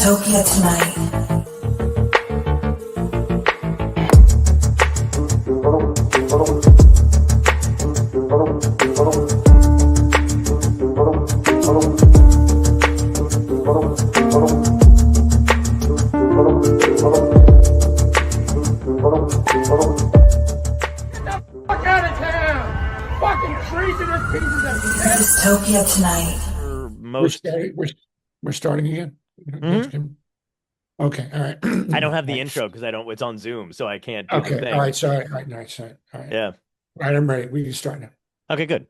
Dystopia tonight. Fuck out of town! Fucking treasonous pieces of shit! Dystopia tonight. For We're most, starting. We're starting again. Mhm. Okay. All right. I don't have the Right. intro because I don't. It's on Zoom, so I can't do the Okay. All thing. right. Sorry. All right. Nice. All right. All right. Yeah. All right. I'm ready. We can start now. Okay. Good.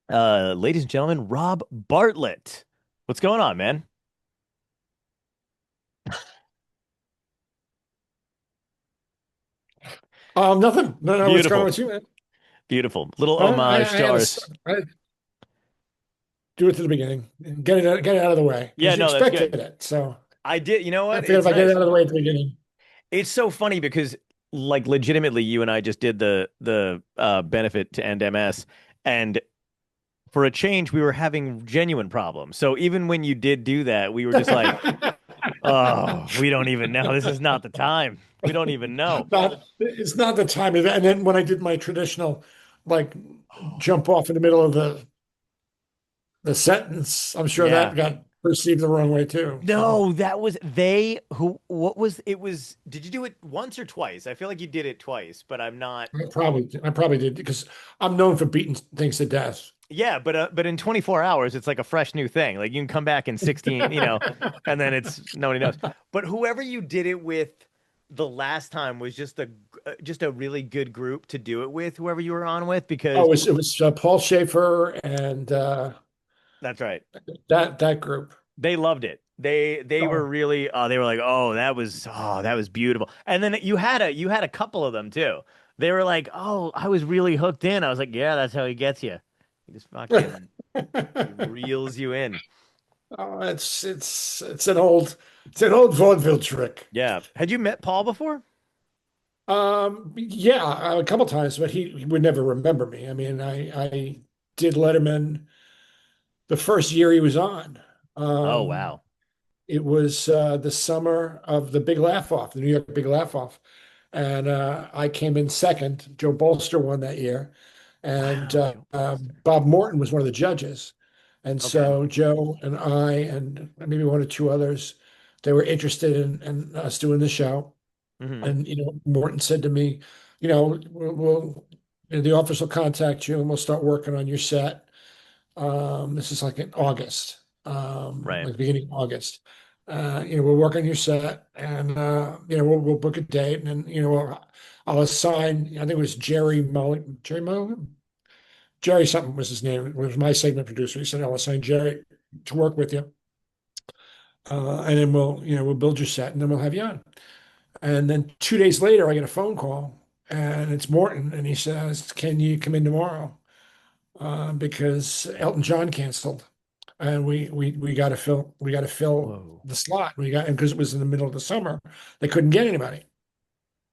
Ladies and gentlemen, Rob Bartlett. What's going on, man? Nothing. No. What's going on Beautiful, with you, man? beautiful. Little I homage to had ours. I do it to the beginning and get it out of the way Yeah, because you no, that's expected good. it. So I did. You know I what? figured if It's I get it nice. out of the way at the beginning. It's so funny because, like, legitimately, you and I just did the benefit to end MS, and for a change, we were having genuine problems. So even when you did do that, we were just like, oh, we don't even know. This is not the time. We don't even know. It's not the time of it. And then when I did my traditional, like, jump off in the middle of the sentence, I'm sure that Yeah. got perceived the wrong way too. So No, that was they who, what was, it was, did you do it once or twice? I feel like you did it twice, but I'm not. I probably did because I'm known for beating things to death. Yeah, but in 24 hours, it's like a fresh new thing. Like you can come back in 16, and then it's nobody knows. But whoever you did it with the last time was just a really good group to do it with, whoever you were on with, Oh, because it was Paul Schaefer and that's right. that group. They loved it. They were Oh, really they were like, "Oh, that was beautiful." And then you had a couple of them too. They were like, "Oh, I was really hooked in." I was like, "Yeah, that's how he gets you. He just fucking he reels you in." oh, it's an old vaudeville trick. Yeah. Had you met Paul before? Yeah, a couple times, but he would never remember me. I mean, I did Letterman the first year he was on. Oh, Um, wow. it was the summer of the Big Laugh Off, the New York Big Laugh Off, and I came in second. Joe Bolster won that year, and Wow, Joe Bolster. Bob Morton was one of the judges. And Okay. so Joe and I and maybe one or two others, they were interested in us doing the show. Hmm. And Morton said to me, the office will contact you and we'll start working on your set. This is like in August, Right. like beginning of August. We'll work on your set and we'll book a date and then I'll assign. I think it was Jerry Mulligan, Jerry something was his name. It was my segment producer. He said I'll assign Jerry to work with you, and then we'll build your set and then we'll have you on. And then 2 days later, I get a phone call, and it's Morton, and he says, "Can you come in tomorrow?" Because Elton John canceled, and we got to fill Whoa. the slot. And because it was in the middle of the summer, they couldn't get anybody.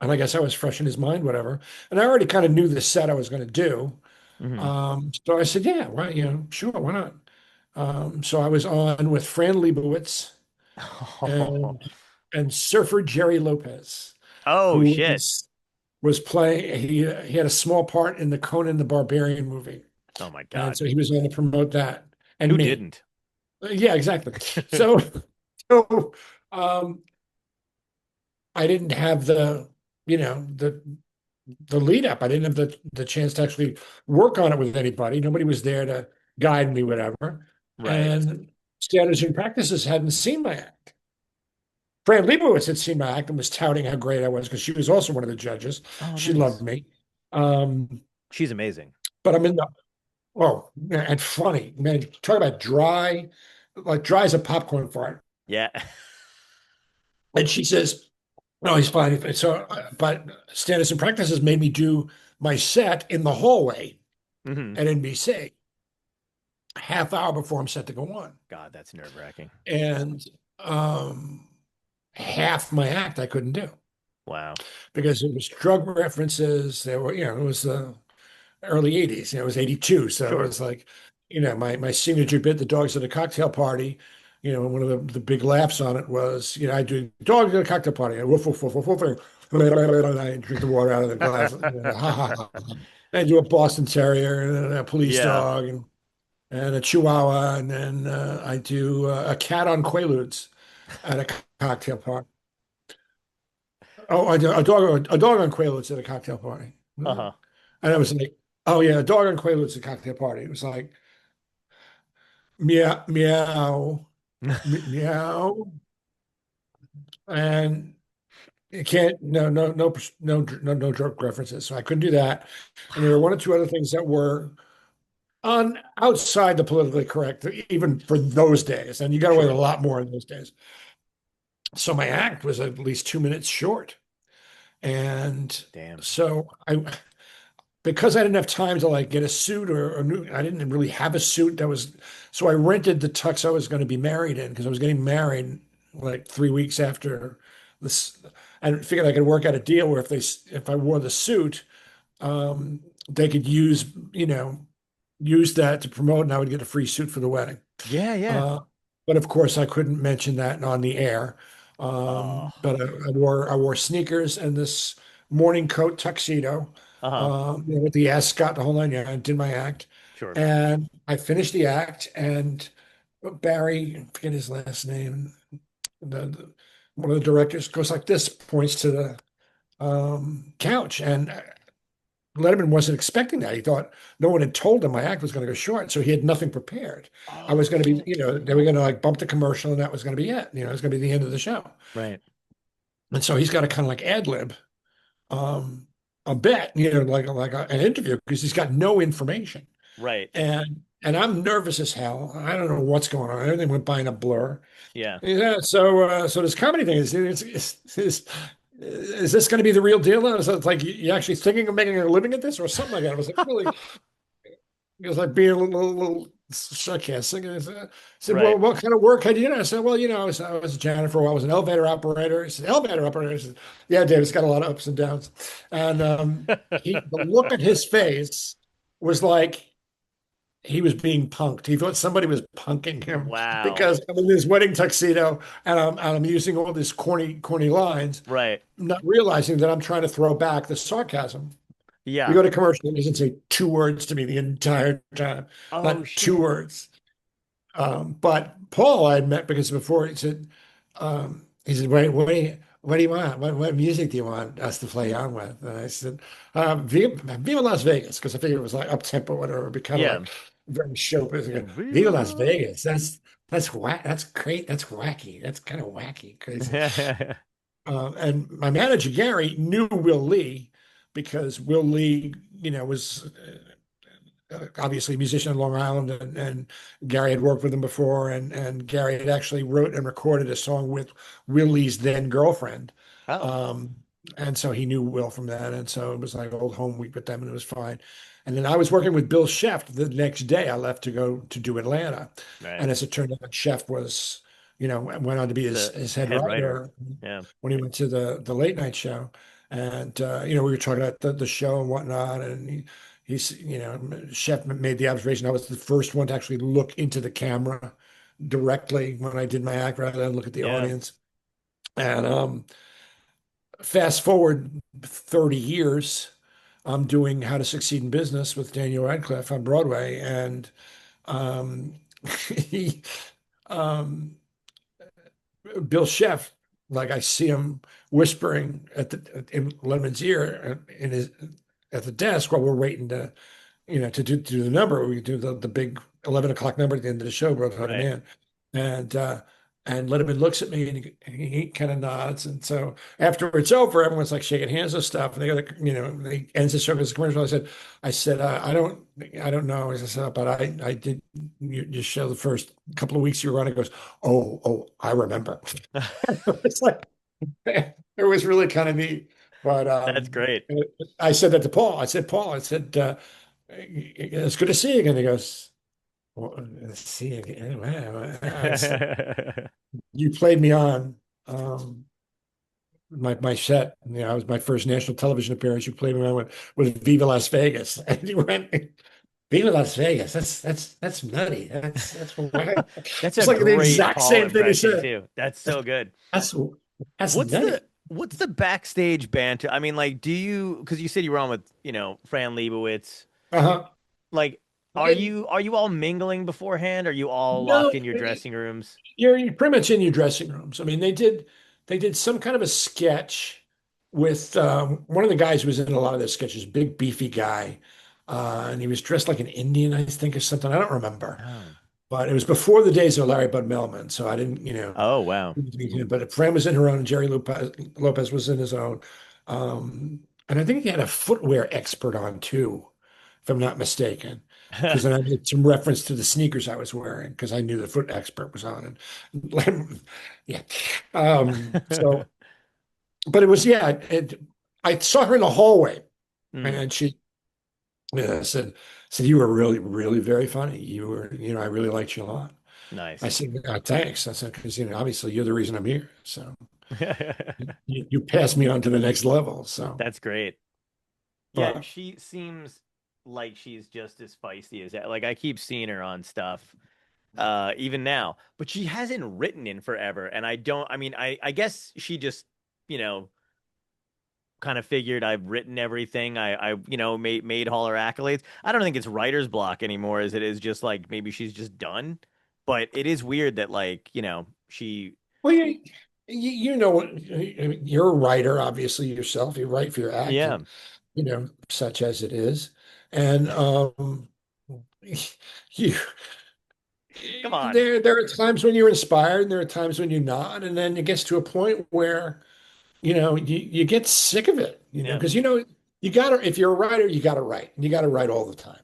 And I guess I was fresh in his mind, whatever. And I already kind of knew the set I was going to do. Hmm. So I said, "Yeah, why, sure, why not?" So I was on with Fran Lebowitz and Surfer Jerry Lopez, Oh, who shit. was playing. He had a small part in the Conan the Barbarian movie, Oh my and God. so he was going to promote that and Who me. didn't? Yeah, exactly. So, so um, I didn't have the lead up. I didn't have the chance to actually work on it with anybody. Nobody was there to guide me, whatever. Right. And standards and practices hadn't seen my act. Fran Lebowitz had seen my act and was touting how great I was because she was also one of the judges. Oh, She loved nice. me. Um, She's amazing. but I'm in the Oh, and funny, man. Talk about dry, like dry as a popcorn fart. Yeah. And she says, "No, he's fine." So, but standards and practices made me do my set in the hallway Hmm. at NBC, half hour before I'm set to go on, God, that's nerve-wracking. and um, half my act I couldn't do Wow. because it was drug references. There were, it was the early '80s. It was '82, so it Sure. was like, my signature bit, the dogs at a cocktail party. one of the big laughs on it was, I do dog at a cocktail party, and woof, woof, woof, woof, woof, and I drink the water out of the glass, ha, ha, ha. I do a Boston Terrier and a police Yeah. dog and a Chihuahua, and then I do a cat on Quaaludes at a cocktail party. Oh, I do a dog on Quaaludes at a cocktail party. Uh-huh. And I was like, oh yeah, a dog on Quaaludes at a cocktail party. It was like meow, meow, meow, and you can't no joke references. So I couldn't do that. And there were one or two other things that were on outside the politically correct, even for those days. And you got away with a Sure. lot more in those days. So my act was at least 2 minutes short. And Damn. so because I didn't have time to like get a suit or new, I didn't really have a suit that was, so I rented the tux I was going to be married in because I was getting married like 3 weeks after this. I figured I could work out a deal where if I wore the suit, they could use that to promote, and I would get a free suit for the wedding. Yeah, yeah. Uh, but of course, I couldn't mention that on the air. Oh. But I wore sneakers and this morning coat tuxedo, Uh-huh. with the ascot, the whole nine. Yeah, I did my act, Sure. and I finished the act. And Barry, I forget his last name, one of the directors goes like this, points to the couch, and Letterman wasn't expecting that. He thought no one had told him my act was going to go short, so he had nothing prepared. I was going to be, Oh. they were going to like bump the commercial, and that was going to be it. It was going to be the end of the show. Right. And so he's got to kind of like ad lib um, a bit, an interview because he's got no information. Right. And I'm nervous as hell. I don't know what's going on. Everything went by in a blur. Yeah. Yeah. So this comedy thing is this going to be the real deal? Is it like you actually thinking of making a living at this or something like that? I was like, really, it was like being a little sarcastic. And I said, well, Right. what kind of work had you done? I said, well, I was a janitor for a while. I was an elevator operator. He said, elevator operator. I said, yeah, Dave, it's got a lot of ups and downs. And the look at his face was like he was being punked. He thought somebody was punking him Wow. because I'm in this wedding tuxedo and I'm using all these corny lines, Right. not realizing that I'm trying to throw back the sarcasm. We Yeah. go to commercial, and he doesn't say two words to me the entire time, Oh not two shit. words. But Paul I had met because before he said, wait, what do you want? What music do you want us to play on with? And I said, Viva Las Vegas, because I figured it was like up tempo, whatever, it'd be kind of Yeah. like very show business. Viva Las Viva. Vegas. That's whack. That's great. That's wacky. That's kind of wacky, crazy. And my manager Gary knew Will Lee because Will Lee, was obviously a musician in Long Island, and Gary had worked with him before, and Gary had actually wrote and recorded a song with Will Lee's then girlfriend. Oh. Um, and so he knew Will from that, and so it was like old home week with them, and it was fine. And then I was working with Bill Sheft the next day. I left to go to do Atlanta, Right. and as it turned out, Sheft was, went on to be his, The his head head writer. writer Yeah. when he went to the late night show. And we were talking about the show and whatnot, and Chef made the observation I was the first one to actually look into the camera directly when I did my act rather than look at the Yeah. audience. And fast forward 30 years, I'm doing How to Succeed in Business with Daniel Radcliffe on Broadway, and um, he, um, Bill Sheff, like I see him whispering in Lemon's ear in his at the desk while we're waiting to do the number. We do the big 11 o'clock number at the end of the show, Brother Honey Right. Man. And Letterman looks at me and he kind of nods. And so after it's over, everyone's like shaking hands and stuff. And they got they ends the show because commercial. I said, I don't know. I said, but I did you show the first couple of weeks you were on. It goes, oh, I remember. It's like it was really kind of neat. But That's great. I said that to Paul. I said, Paul, it's good to see you again. He goes, well, let's see you again. Wow. You played me on my set. It was my first national television appearance. You played me on with Viva Las Vegas. And you went, Viva Las Vegas. That's nutty. That's That's a it's like the great exact Paul same thing he impression said. too. That's so good. That's that's What's the nutty. what's the backstage banter? I mean, like, do you because you said you were on with, Fran Lebowitz. Uh-huh. Like, are And you all mingling beforehand? Are you all no, locked in your dressing rooms? you're pretty much in your dressing rooms. I mean, they did some kind of a sketch with one of the guys who was in a lot of their sketches, big beefy guy, and he was dressed like an Indian, I think, or something. I don't remember, Oh. but it was before the days of Larry Bud Melman, so I didn't, Oh, wow. meet him. But Fran was in her own, Jerry Lopez was in his own, and I think he had a footwear expert on too, if I'm not mistaken. Because then I made some reference to the sneakers I was wearing because I knew the foot expert was on. And yeah. So, but it was, yeah, I saw her in the hallway Mm, and she said, you were really, really very funny. I really liked you a lot. I nice. said, thanks. I said, because, obviously you're the reason I'm here. So you passed me on to the next level. So, That's great. Yeah, but she seems like she's just as feisty as that. Like I keep seeing her on stuff, even now, but she hasn't written in forever. And I mean, I guess she just, you know, kind of figured I've written everything. Made all her accolades. I don't think it's writer's block anymore as it is just like maybe she's just done. But it is weird that like, she well, you're a writer, obviously yourself. You write for your act, yeah, and such as it is. And you come on. there are times when you're inspired, and there are times when you're not, and then it gets to a point where you get sick of it, Yeah. because you gotta if you're a writer, you gotta write, and you gotta write all the time.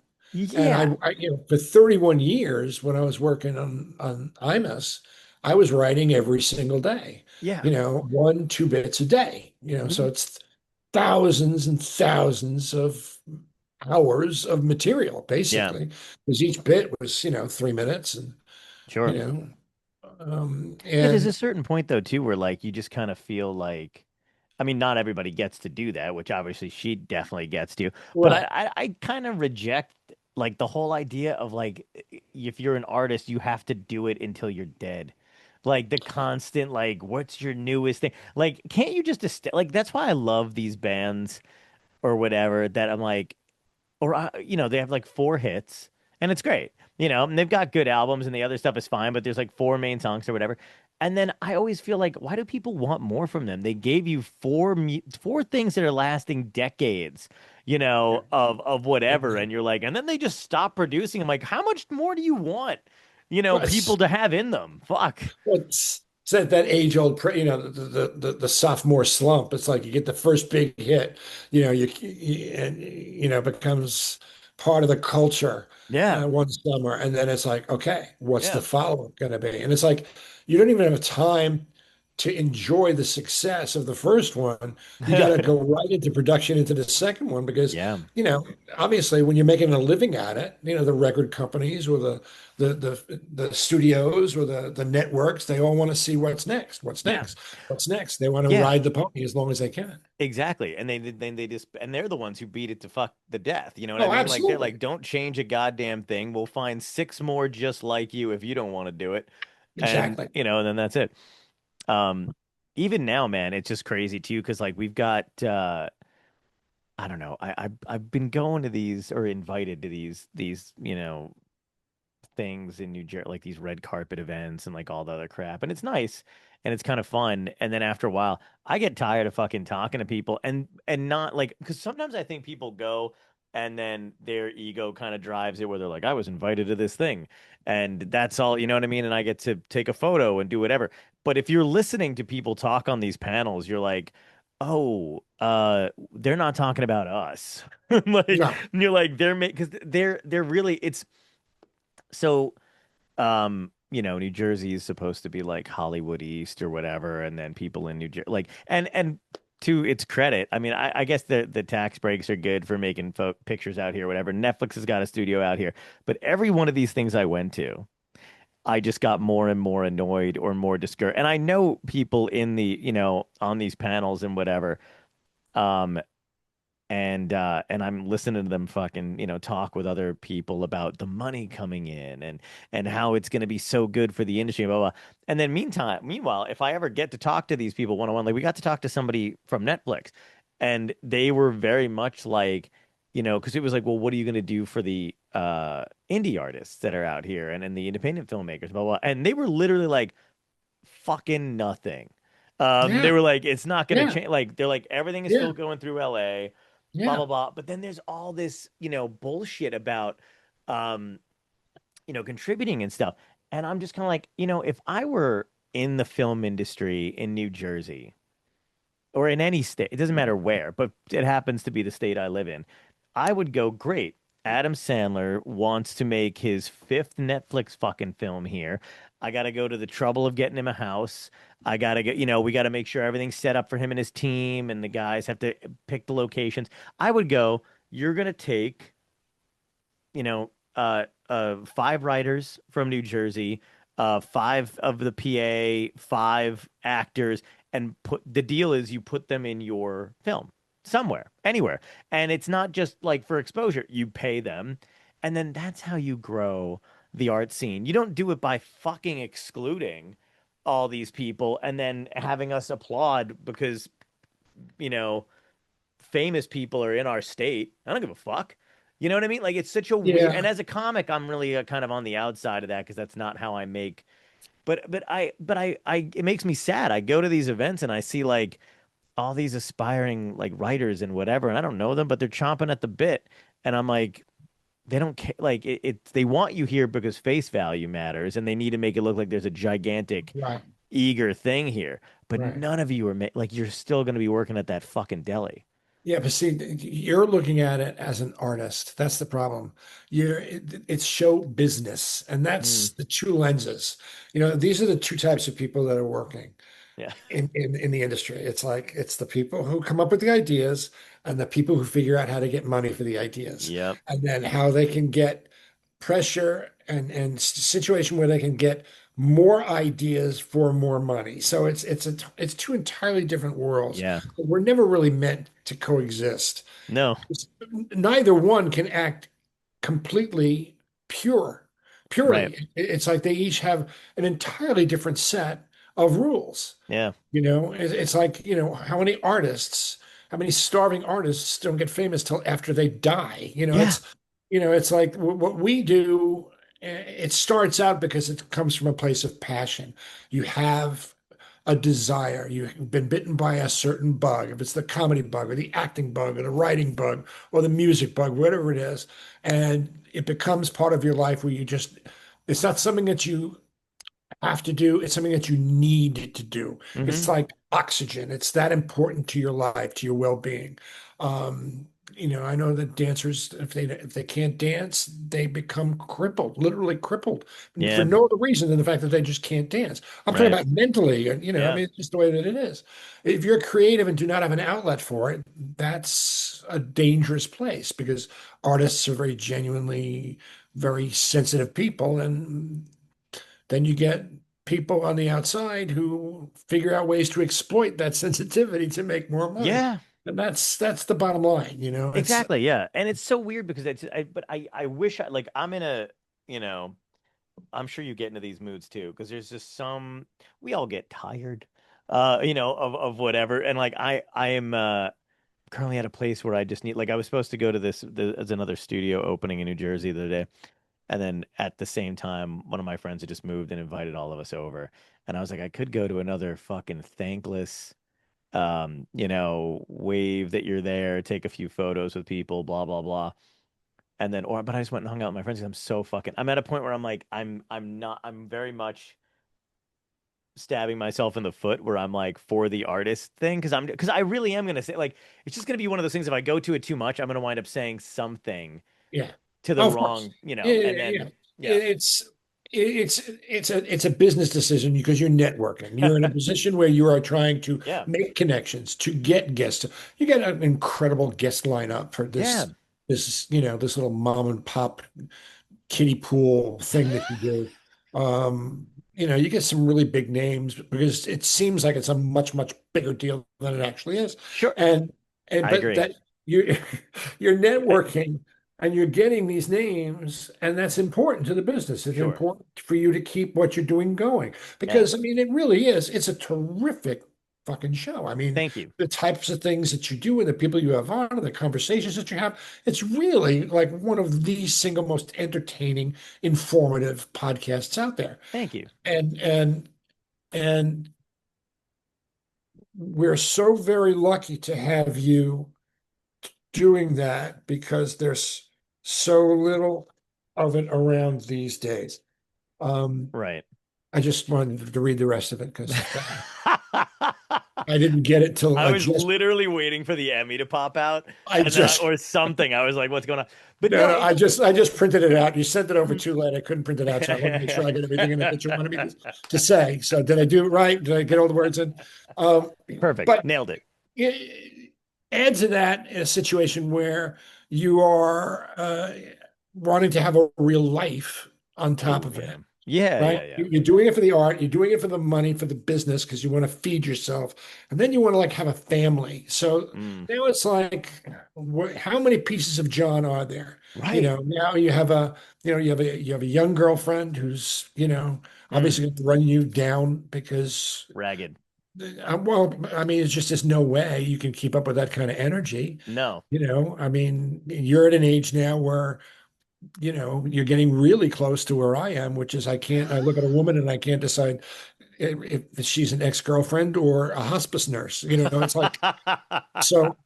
And Yeah. for 31 years, when I was working on IMAS, I was writing every single day, Yeah. one, two bits a day, so Mhm. it's thousands and thousands of hours of material, Yeah. basically, because each bit was, 3 minutes and, you Sure. know, Yeah, there's a and certain point though too where like you just kind of feel like I mean not everybody gets to do that, which obviously she definitely gets to, but I right. I, I kind of reject like the whole idea of like if you're an artist, you have to do it until you're dead. Like the constant like what's your newest thing? Like can't you just like that's why I love these bands or whatever that I'm like or they have like four hits and it's great, and they've got good albums and the other stuff is fine, but there's like four main songs or whatever. And then I always feel like, why do people want more from them? They gave you four things that are lasting decades, of whatever, and you're like, and then they just stop producing. I'm like, how much more do you want, Well, people to have in them? Fuck. it's that age old, the sophomore slump. It's like you get the first big hit, and it becomes part of the culture Yeah, one summer, and then it's like, okay, what's the yeah, follow-up going to be? And it's like you don't even have time to enjoy the success of the first one. You got to go right into production into the second one because, yeah, you know, obviously when you're making a living at it, the record companies or the studios or the networks, they all want to see what's next, what's yeah, next, what's next. They want to yeah. ride the pony as long as they can. Exactly. And they just and they're the ones who beat it to fuck the death. You know what I Oh, mean? Like they're absolutely. like, don't change a goddamn thing. We'll find six more just like you if you don't want to do it. And Exactly. and then that's it. Um, even now, man, it's just crazy too, because like we've got I don't know, I've been going to these or invited to these, things in New Jersey, like these red carpet events and like all the other crap. And it's nice and it's kind of fun. And then after a while, I get tired of fucking talking to people and not like because sometimes I think people go and then their ego kind of drives it where they're like, I was invited to this thing. And that's all, you know what I mean? And I get to take a photo and do whatever. But if you're listening to people talk on these panels, you're like, oh, they're not talking about us. Like No. you're like because they're really it's so New Jersey is supposed to be like Hollywood East or whatever, and then people in New Jersey like and to its credit, I mean, I guess the tax breaks are good for making pictures out here, whatever. Netflix has got a studio out here, but every one of these things I went to, I just got more and more annoyed or more discouraged. And I know people in the on these panels and whatever. Um, and I'm listening to them fucking, talk with other people about the money coming in and how it's going to be so good for the industry, blah, blah. And then meanwhile, if I ever get to talk to these people one on one, like we got to talk to somebody from Netflix, and they were very much like, because it was like, well, what are you going to do for the indie artists that are out here and the independent filmmakers, blah, blah. And they were literally like, fucking nothing. They Yeah, were like, it's not going to yeah, change. Like, they're like, everything is yeah, still going through LA, blah, blah, yeah, blah. But then there's all this, bullshit about, um, contributing and stuff. And I'm just kind of like, if I were in the film industry in New Jersey, or in any state, it doesn't matter where, but it happens to be the state I live in, I would go, great. Adam Sandler wants to make his fifth Netflix fucking film here. I got to go to the trouble of getting him a house. I got to get, we got to make sure everything's set up for him and his team, and the guys have to pick the locations. I would go, you're going to take, five writers from New Jersey, five of the PA, five actors, and put the deal is you put them in your film somewhere, anywhere. And it's not just like for exposure, you pay them, and then that's how you grow the art scene. You don't do it by fucking excluding all these people and then having us applaud because, you know, famous people are in our state. I don't give a fuck. You know what I mean? Like it's such a weird. And yeah, as a comic, I'm really kind of on the outside of that because that's not how I make. But it makes me sad. I go to these events and I see like all these aspiring like writers and whatever, and I don't know them, but they're chomping at the bit, and I'm like, they don't care. Like they want you here because face value matters, and they need to make it look like there's a gigantic right, eager thing here. But right. none of you are like you're still going to be working at that fucking deli. Yeah, but see, you're looking at it as an artist. That's the problem. It's show business, and Mm, that's the two lenses. These are the two types of people that are working yeah. in the industry. It's the people who come up with the ideas and the people who figure out how to get money for the ideas, Yep. and then how they can get pressure and situation where they can get more ideas for more money. So it's two entirely different worlds. Yeah. We're never really meant to coexist. No. Neither one can act completely pure, Right. purely. It's like they each have an entirely different set of rules. Yeah. It's like, how many starving artists don't get famous till after they die? Yeah. It's like what we do, it starts out because it comes from a place of passion. You have a desire. You've been bitten by a certain bug, if it's the comedy bug or the acting bug or the writing bug or the music bug, whatever it is, and it becomes part of your life where it's not something that you have to do. It's something that you need to do. Mm-hmm. It's like oxygen. It's that important to your life, to your well-being. I know that dancers, if they can't dance, they become crippled, literally crippled, for Yeah. no other reason than the fact that they just can't dance. I'm talking Right. about mentally, I Yeah. mean, it's just the way that it is. If you're creative and do not have an outlet for it, that's a dangerous place because artists are very genuinely very sensitive people, and then you get people on the outside who figure out ways to exploit that sensitivity to make more money. Yeah. And that's the bottom line, It's Exactly. Yeah. And it's so weird because but I wish like I'm in a, you know, I'm sure you get into these moods too, because there's just we all get tired, of whatever. And like I am currently at a place where I just need, like, I was supposed to go to there's another studio opening in New Jersey the other day. And then at the same time, one of my friends had just moved and invited all of us over. And I was like, I could go to another fucking thankless, wave that you're there, take a few photos with people, blah, blah, blah. And then, but I just went and hung out with my friends because I'm at a point where I'm like, I'm very much stabbing myself in the foot where I'm like for the artist thing. Because I really am going to say, like, it's just going to be one of those things. If I go to it too much, I'm going to wind up saying something Yeah. to the Oh, of course. wrong, Yeah, and yeah, yeah. then, yeah, It's it's a business decision because you're networking. You're in a position where you are trying to yeah, make connections, to get guests. You get an incredible guest lineup for yeah. this little mom and pop kiddie pool thing that you do. You get some really big names because it seems like it's a much, much bigger deal than it actually is. Sure. And I but agree. you you're networking and you're getting these names, and that's important to the business. It's Sure. important for you to keep what you're doing going Yeah. because I mean, it really is. It's a terrific fucking show. I mean, Thank you. the types of things that you do and the people you have on and the conversations that you have, it's really like one of the single most entertaining, informative podcasts out there. Thank you. And we're so very lucky to have you doing that because there's so little of it around these days. Um, Right. I just wanted to read the rest of it because I didn't get it till I was literally waiting for the Emmy to pop out I and just or something. I was like, what's going on? But no, no, no, it's I just printed it out. You sent it over too late. I couldn't print it out, so I wanted to make sure I got everything in it that you wanted me to say. So did I do it right? Did I get all the words in? Um, perfect. but Nailed it. add to that a situation where you are wanting to have a real life on top Oh, of yeah. it, Yeah, right? yeah, yeah. You're doing it for the art, you're doing it for the money, for the business, because you want to feed yourself, and then you want to like have a family. So Mm, now it's like, how many pieces of John are there? right. Now you have you have a young girlfriend who's Mm, obviously going to run you down because ragged. well, I mean, it's just there's no way you can keep up with that kind of energy. No. I mean, you're at an age now where, you're getting really close to where I am, which is I look at a woman and I can't decide if she's an ex-girlfriend or a hospice nurse. It's like, so,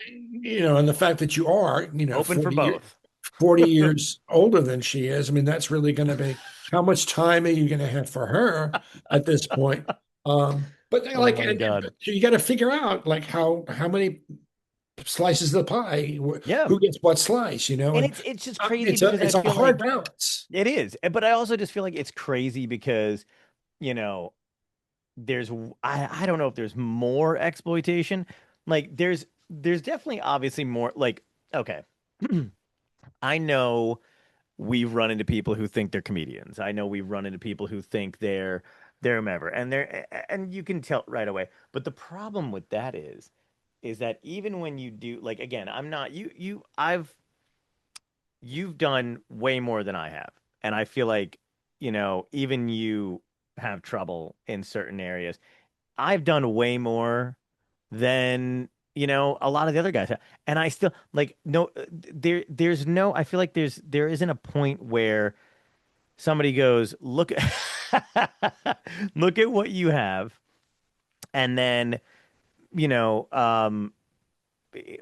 and the fact that you are, Open for 40 years, both. 40 years older than she is, I mean, that's really going to be how much time are you going to have for her at this point? But Oh like, my God. so you got to figure out like how many slices of the pie, Yeah. who gets what slice, And and it's just crazy it's a because I it's a feel hard like balance. it is. But I also just feel like it's crazy because, you know, there's I don't know if there's more exploitation. Like there's definitely obviously more like okay. I know we've run into people who think they're comedians. I know we've run into people who think they're whomever, and you can tell right away. But the problem with that is that even when you do like again, I'm not you've done way more than I have, and I feel like even you have trouble in certain areas. I've done way more than a lot of the other guys have. And I still like no there's no I feel like there isn't a point where somebody goes, look look at what you have, and then, you know,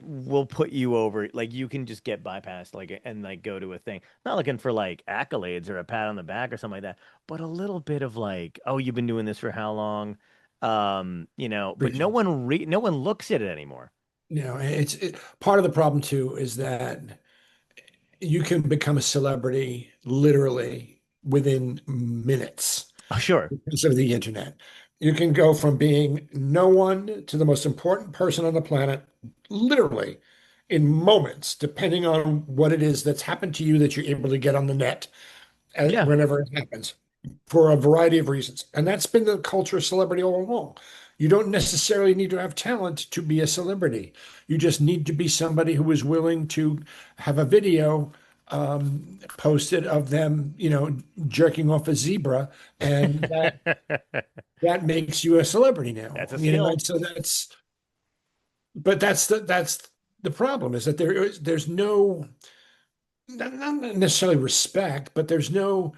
we'll put you over. Like you can just get bypassed, like and like go to a thing. Not looking for like accolades or a pat on the back or something like that, but a little bit of like, oh, you've been doing this for how long? But no one looks at it anymore. Part of the problem too is that you can become a celebrity literally within minutes Oh, sure. because of the internet. You can go from being no one to the most important person on the planet, literally in moments, depending on what it is that's happened to you that you're able to get on the net Yeah. whenever it happens for a variety of reasons. And that's been the culture of celebrity all along. You don't necessarily need to have talent to be a celebrity. You just need to be somebody who is willing to have a video posted of them, jerking off a zebra, and that makes you a celebrity now. That's a skill. And so but that's the problem is that there's no not necessarily respect, but there's no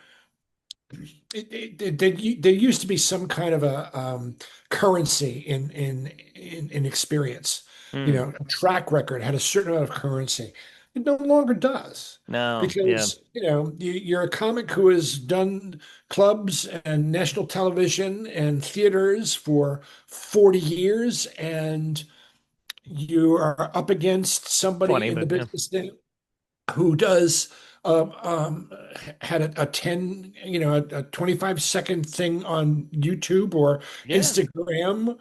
there used to be some kind of a currency in experience. Hmm. A track record had a certain amount of currency. It no longer does No, yeah. because you're a comic who has done clubs and national television and theaters for 40 years, and you are up against somebody Funny, in the but yeah. business who does had a 10 a 25-second thing on YouTube or Yeah. Instagram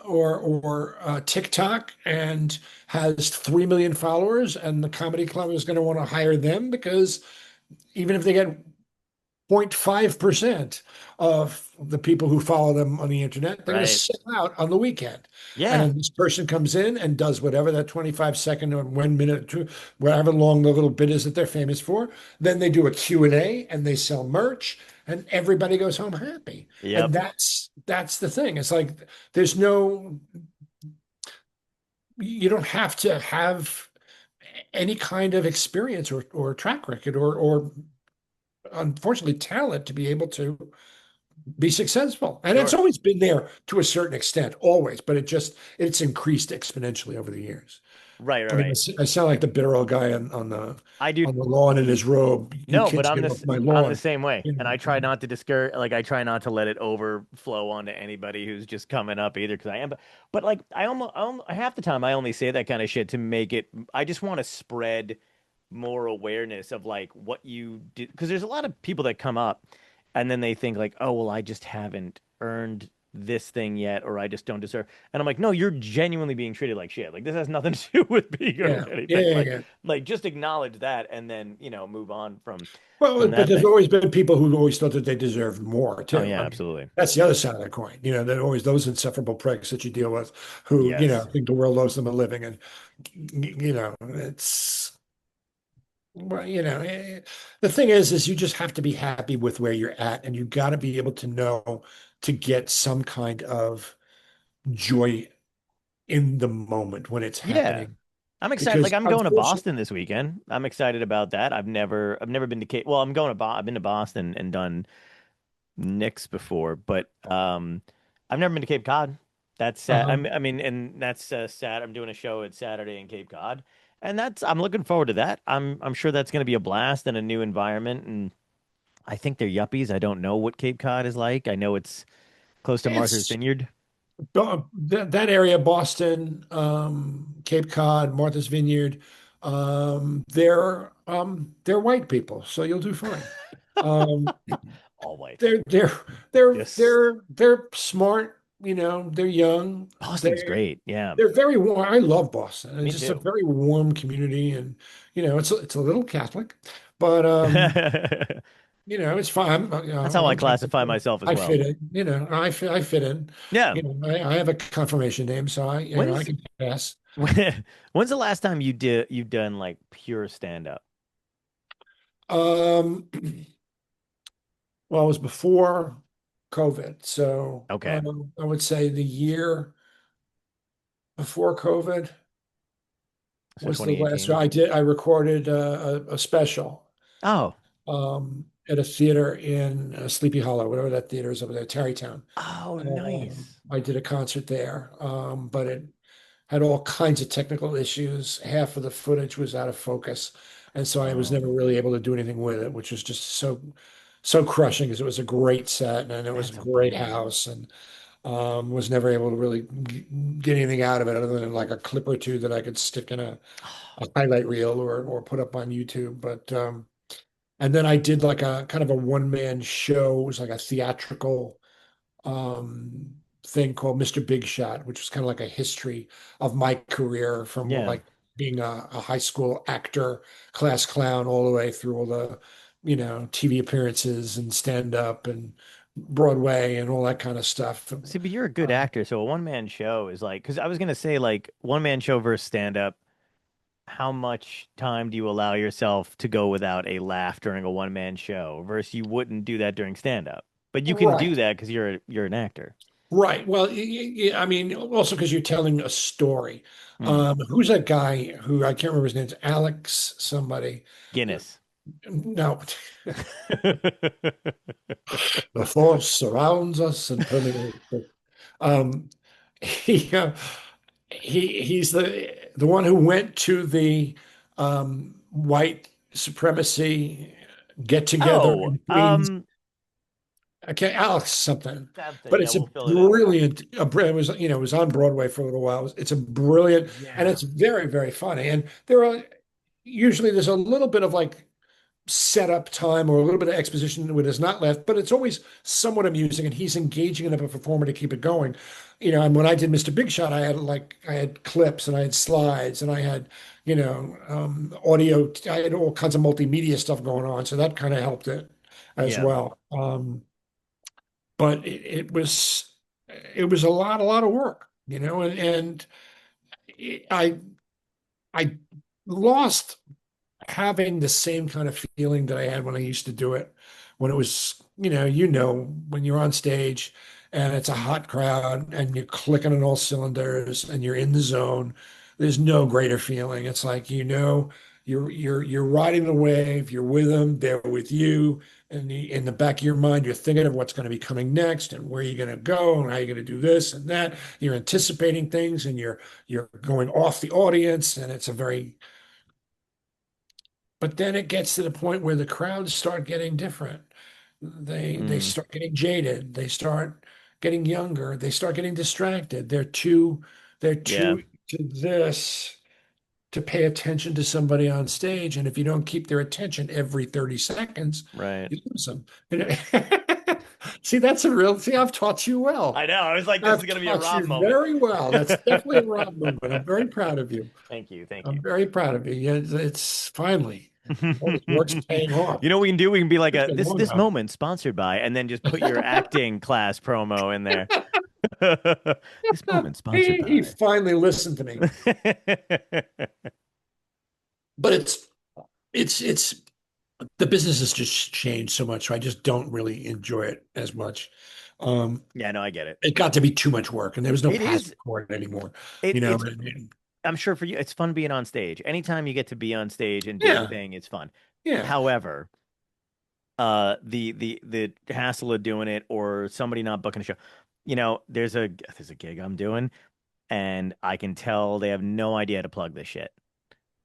or TikTok and has 3 million followers, and the comedy club is going to want to hire them because even if they get 0.5% of the people who follow them on the internet. They're going to Right. sell out on the weekend. And Yeah. then this person comes in and does whatever that 25-second or 1 minute, two, whatever long the little bit is that they're famous for. Then they do a Q&A and they sell merch and everybody goes home happy. And Yep. that's the thing. It's like there's no, you don't have to have any kind of experience or track record or unfortunately talent to be able to be successful. And it's Sure. always been there to a certain extent, always, but it's increased exponentially over the years. Right, right, I mean, right. I sound like the bitter old guy on the I do. lawn in his robe. You No, but kids I'm get this off my I'm the lawn. same way. You And I know. try not to discourage like I try not to let it overflow onto anybody who's just coming up either because I am but like half the time I only say that kind of shit to make it I just want to spread more awareness of like what you did because there's a lot of people that come up and then they think like, "Oh, well, I just haven't earned this thing yet or I just don't deserve." And I'm like, "No, you're genuinely being treated like shit. Like this has nothing to do with being Yeah, owed yeah, anything." yeah, yeah. Like just acknowledge that and then, move on Well, from but that there's thing. always been people who always thought that they deserved more Oh too. yeah, I mean, absolutely. that's the other side of the coin. There are always those insufferable pricks that you deal with who, Yes. think the world owes them a living. And, it's, well, the thing is you just have to be happy with where you're at and you got to be able to know to get some kind of joy in the moment when it's Yeah. happening. I'm excited. Like Because I'm going to unfortunately, Boston this weekend. I'm excited about that. I've never been to Cape. Well, I've been to Boston and done Knicks before, but I've never been to Cape Cod. That's sad. uh, I mean, and that's sad. I'm doing a show at Saturday in Cape Cod, and I'm looking forward to that. I'm sure that's going to be a blast and a new environment. And I think they're yuppies. I don't know what Cape Cod is like. I know it's close to Martha's it's Vineyard. that area, Boston, Cape Cod, Martha's Vineyard, they're white people, so you'll do fine. Um, All white. Yes. they're smart, they're young, Boston's great. Yeah. they're very warm. I love Boston. It's Me just a too. very warm community, and it's a little Catholic, but That's it's fine. how I I'm Catholic. classify myself as I well. fit in. I fit in. Yeah. I have a confirmation name, so I When's can pass. when's the last time you've done like pure stand up? Um, well, it was before COVID, so Okay. I would say the year before COVID So was the last. So 2018. I recorded a special Oh. at a theater in Sleepy Hollow, whatever that theater is over there, Tarrytown. Oh, nice. I did a concert there, but it had all kinds of technical issues. Half of the footage was out of focus, and so I was Oh, never really able to do anything with it, which was just so crushing because it was a great set and it was a that's a great bummer. house, and was never able to really get anything out of it other than like a clip or two that I could stick in a highlight reel or put up on YouTube. But and then I did like a kind of a one-man show. It was like a theatrical um, thing called Mr. Big Shot, which was kind of like a history of my career from Yeah. like being a high school actor, class clown, all the way through all the, TV appearances and stand up and Broadway and all that kind of stuff. See, but you're a good Um, actor, so a one man show is like because I was gonna say like one man show versus stand up. How much time do you allow yourself to go without a laugh during a one man show versus you wouldn't do that during stand up? But you can do right, that because you're an actor. right. Well, I mean, also because you're telling a story. Hmm. Who's that guy who I can't remember his name? It's Alex somebody. Guinness. No, the force surrounds us and permeates it. Um, he he's the one who went to the white supremacy get together Oh, in Queens. Okay, Alex something, something. but Yeah, it's a we'll fill it in. brilliant. It was it was on Broadway for a little while. It's a brilliant, and Yeah. it's very very funny. And there's a little bit of like setup time or a little bit of exposition when there's not left, but it's always somewhat amusing and he's engaging enough a performer to keep it going. And when I did Mr. Big Shot, I had clips and I had slides and I had, audio, I had all kinds of multimedia stuff going on. So that kind of helped it. as Yeah. well. But it was a lot of work, and I I lost having the same kind of feeling that I had when I used to do it, when it was, when you're on stage and it's a hot crowd and you're clicking on all cylinders and you're in the zone. There's no greater feeling. It's like, you're riding the wave, you're with them, they're with you. And in the back of your mind, you're thinking of what's going to be coming next and where you're going to go and how you're going to do this and that. You're anticipating things and you're going off the audience, and it's a very but then it gets to the point where the crowds start getting different. They Mm, start getting jaded. They start getting younger. They start getting distracted. They're too yeah. to this to pay attention to somebody on stage. And if you don't keep their attention every 30 seconds, Right. you lose them. See, that's a real, see, I've taught you I well. know. I was like, this is I've gonna be a taught Rob you moment. very well. That's definitely a Rob movement. I'm very proud of you. Thank you. Thank you. I'm very proud of you. Yeah, it's finally all this work's paying off. You know what we can do? We can be like It's a been long this enough. moment sponsored by, and then just put your acting class promo in there. This moment sponsored He by. finally listened to me. But it's the business has just changed so much, so I just don't really enjoy it as much. Um, Yeah, no, I get it. it got to be too much work, and there was no It passion is. for it anymore. It it's. And I'm sure for you, it's fun being on stage. Anytime you get to be on stage and do a yeah, thing, it's fun. yeah. However, the hassle of doing it or somebody not booking a show, there's a gig I'm doing, and I can tell they have no idea how to plug this shit.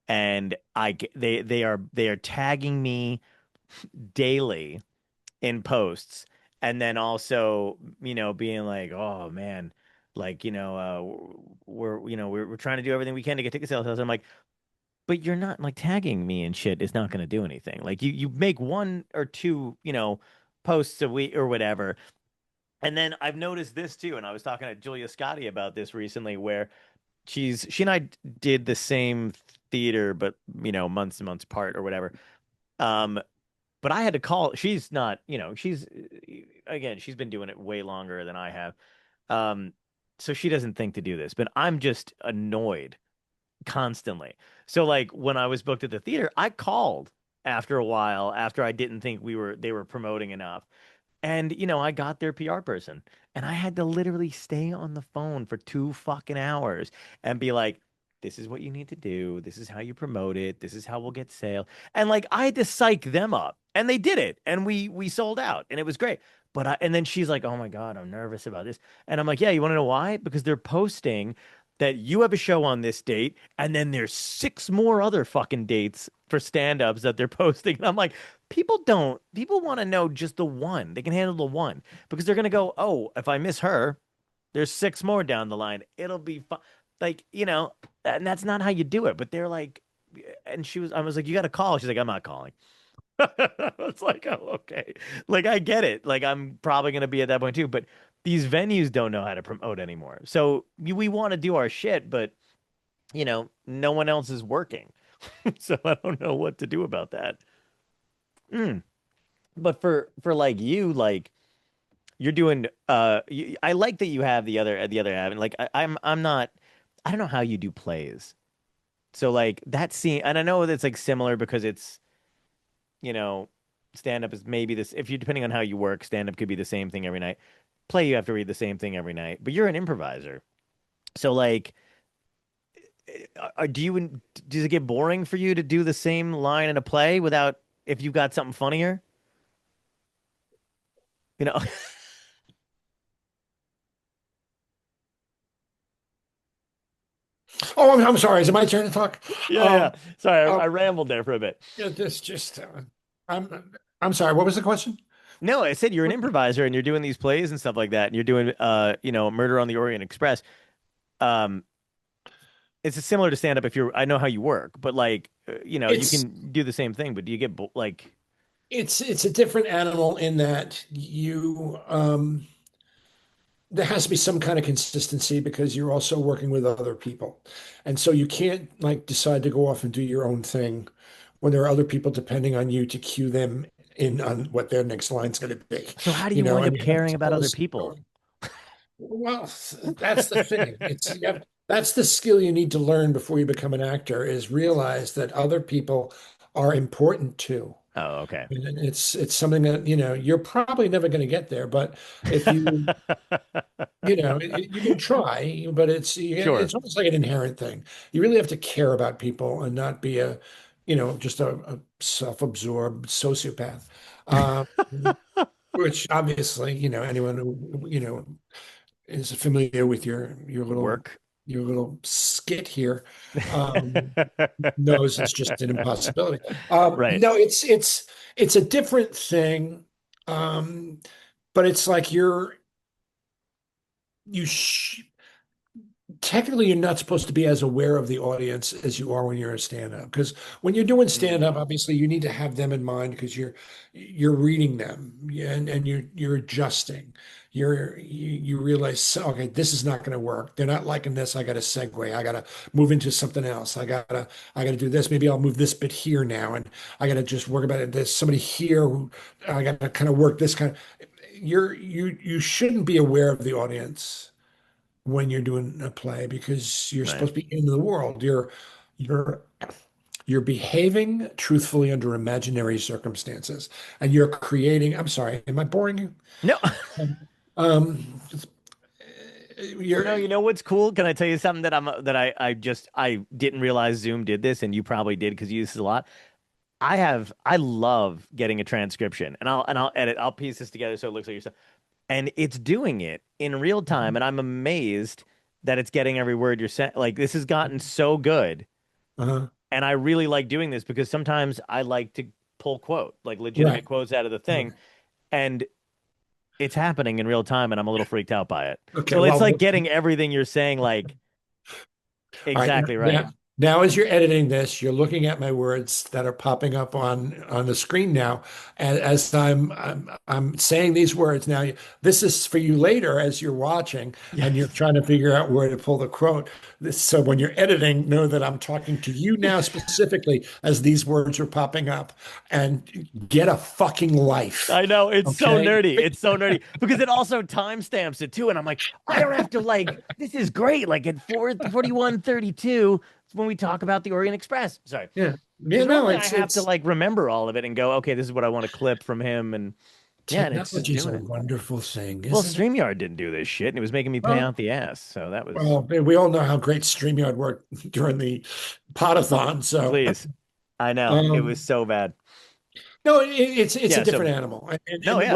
And they are tagging me daily in posts, and then also being like, oh man, like we're trying to do everything we can to get ticket sales. I'm like, but you're not like tagging me and shit is not going to do anything. Like you make one or two posts a week or whatever. And then I've noticed this too, and I was talking to Julia Scotti about this recently, where she and I did the same theater, but months and months apart or whatever. Um, but I had to call. She's not, she's again, she's been doing it way longer than I have. Um, so she doesn't think to do this, but I'm just annoyed constantly. So like when I was booked at the theater, I called after a while after I didn't think they were promoting enough. And, I got their PR person and I had to literally stay on the phone for 2 fucking hours and be like, this is what you need to do. This is how you promote it. This is how we'll get sale. And like I had to psych them up and they did it and we sold out and it was great. And then she's like, oh my God, I'm nervous about this. And I'm like, yeah, you want to know why? Because they're posting that you have a show on this date and then there's 6 more other fucking dates for stand-ups that they're posting. And I'm like, people want to know just the one. They can handle the one because they're gonna go, oh, if I miss her, there's 6 more down the line. It'll be fun. Like, and that's not how you do it. But they're like, and I was like, you got to call. She's like, I'm not calling. It's like, oh, okay. Like, I get it. Like, I'm probably gonna be at that point too. But these venues don't know how to promote anymore. So we want to do our shit, but no one else is working. So I don't know what to do about that. Mm. But for like you, like you're doing I like that you have the other avenue. Like I'm not I don't know how you do plays. So like that scene and I know that's like similar because it's, you know, stand up is maybe this if you depending on how you work, stand up could be the same thing every night. Play you have to read the same thing every night, but you're an improviser. So like does it get boring for you to do the same line in a play without if you got something funnier? You know? Oh, I'm sorry. Is it my turn to talk? Yeah, yeah. Um, Sorry, I uh, rambled there for a bit. yeah, just I'm sorry. What was the question? No, I said you're an improviser and you're doing these plays and stuff like that, and you're doing Murder on the Orient Express. Um, it's similar to stand up if you're I know how you work, but like you It's can do the same thing, but do you get like it's a different animal in that there has to be some kind of consistency because you're also working with other people. And so you can't like decide to go off and do your own thing when there are other people depending on you to cue them in on what their next line's going to be, So how do you wind and up you have to caring about tell a other people? story. Well, that's the thing. That's the skill you need to learn before you become an actor is realize that other people are important too. Oh, okay. And it's something that, you're probably never going to get there, but if you, you can try, but Sure. it's almost like an inherent thing. You really have to care about people and not be just a self-absorbed sociopath. Um, which obviously, anyone who, is familiar with Work. your little skit here, um, knows it's just an impossibility. Right. No, it's a different thing, um, but it's like you sh technically you're not supposed to be as aware of the audience as you are when you're a stand-up. Because when you're doing stand-up, Mm, obviously you need to have them in mind because you're reading them and you're adjusting. You realize, so, okay, this is not going to work. They're not liking this. I got to segue. I got to move into something else. I gotta do this. Maybe I'll move this bit here now, and I got to just work about it. There's somebody here who I got to kind of work this kind of. You shouldn't be aware of the audience when you're doing a play because you're right. supposed to be in the world. You're you're behaving truthfully under imaginary circumstances, and you're creating. I'm sorry, am I boring you? No. Um, you're No, you know what's cool? Can I tell you something that I didn't realize Zoom did this, and you probably did because you use this a lot. I love getting a transcription, and I'll edit, I'll piece this together so it looks like yourself, and it's doing it in real time, and I'm amazed that it's getting every word you're saying. Like this has gotten so good, uh, and I really like doing this because sometimes I like to pull like legitimate right. quotes out of the thing, Right. and it's happening in real time, and I'm a little freaked out by it. Okay. So it's Well, like getting everything you're saying like all right. exactly right. Now, as you're editing this, you're looking at my words that are popping up on the screen now. And as I'm saying these words now, this is for you later as you're watching and you're Yes. trying to figure out where to pull the quote. So when you're editing, know that I'm talking to you now specifically as these words are popping up, and get a fucking life. I know it's so Okay. nerdy. It's so nerdy because it also timestamps it too. And I'm like, I don't have to like, this is great. Like at 4:41:32 when we talk about the Orient Express. Sorry. Yeah. Yeah, Because no, normally I it's have to it's like remember all of it and go, okay, this is what I want to clip from him. And yeah, and it's just technology is a doing it. wonderful thing, Well, isn't it? StreamYard didn't do this shit and it was making me pay Well, out the ass. So that was, Well, we all know how great StreamYard worked during the podathon. So, please. I know it was um, so bad. no, it's a Yeah. different So, animal, and, no, and yeah.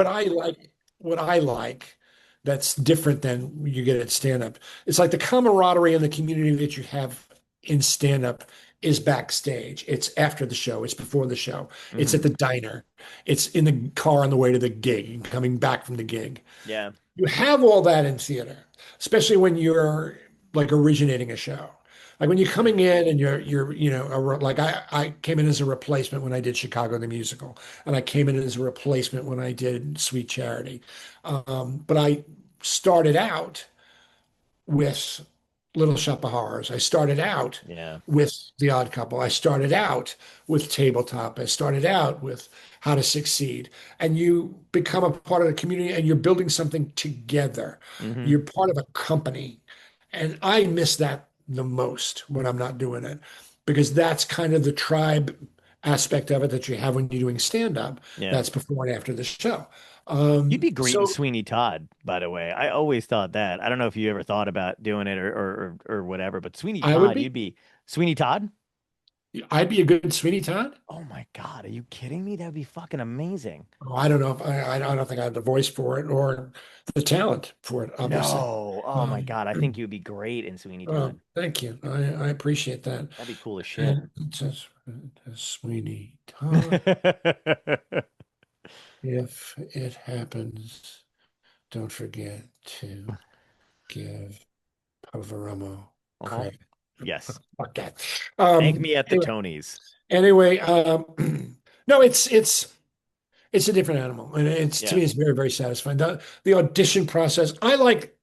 what I like that's different than you get at stand up. It's like the camaraderie and the community that you have in stand up is backstage. It's after the show. It's before the show. It's Hmm. at the diner. It's in the car on the way to the gig, coming back from the gig. Yeah. You have all that in theater, especially when you're like originating a show. Like when you're coming in and you're like I came in as a replacement when I did Chicago the musical, and I came in as a replacement when I did Sweet Charity. But I started out with Little Shop of Horrors. I started out Yeah. with The Odd Couple. I started out with Tabletop. I started out with How to Succeed. And you become a part of the community and you're building something together. Hmm. You're part of a company. And I miss that the most when I'm not doing it because that's kind of the tribe aspect of it that you have when you're doing stand up. Yeah. That's before and after the show. You'd be great in So Sweeney Todd, by the way. I always thought that. I don't know if you ever thought about doing it or whatever, but Sweeney I would Todd, be, you'd be Sweeney Todd? I'd be a good Sweeney Todd. Oh my God, are you kidding me? That would be fucking amazing. Oh, I don't know if I don't think I have the voice for it or the talent for it, obviously. No. Oh my Um, God, I think you'd be great in Sweeney Todd. Thank you. I appreciate that. That'd be cool as shit. And it says, Sweeney Todd, if it happens, don't forget to give Poveromo Uh-huh. credit. Yes. Fuck that. Thank me at the Anyway, Tonys. anyway, no, it's a different animal, and it's to Yeah. me it's very very satisfying. The audition process, I like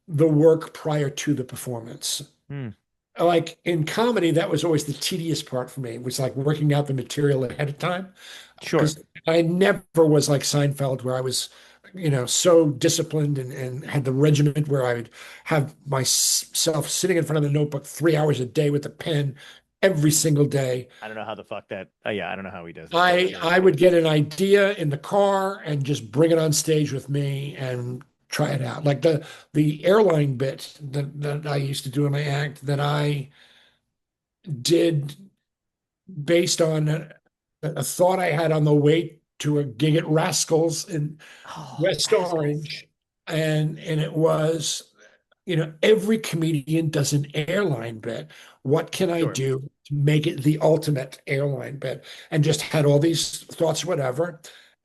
the work prior to the performance. Hmm. Like in comedy, that was always the tedious part for me. It was like working out the material ahead of time Sure. because I never was like Seinfeld, where I was, so disciplined and had the regiment where I would have myself sitting in front of the notebook 3 hours a day with a pen every single day. I don't know how the fuck that. Yeah, I don't know how he does that. That's I crazy. would get an idea in the car and just bring it on stage with me and try it out. Like the airline bit that I used to do in my act that I did based on a thought I had on the way to a gig at Rascals in Oh, West rascals. Orange, and it was, every comedian does an airline bit. What can I Sure. do to make it the ultimate airline bit? And just had all these thoughts, whatever,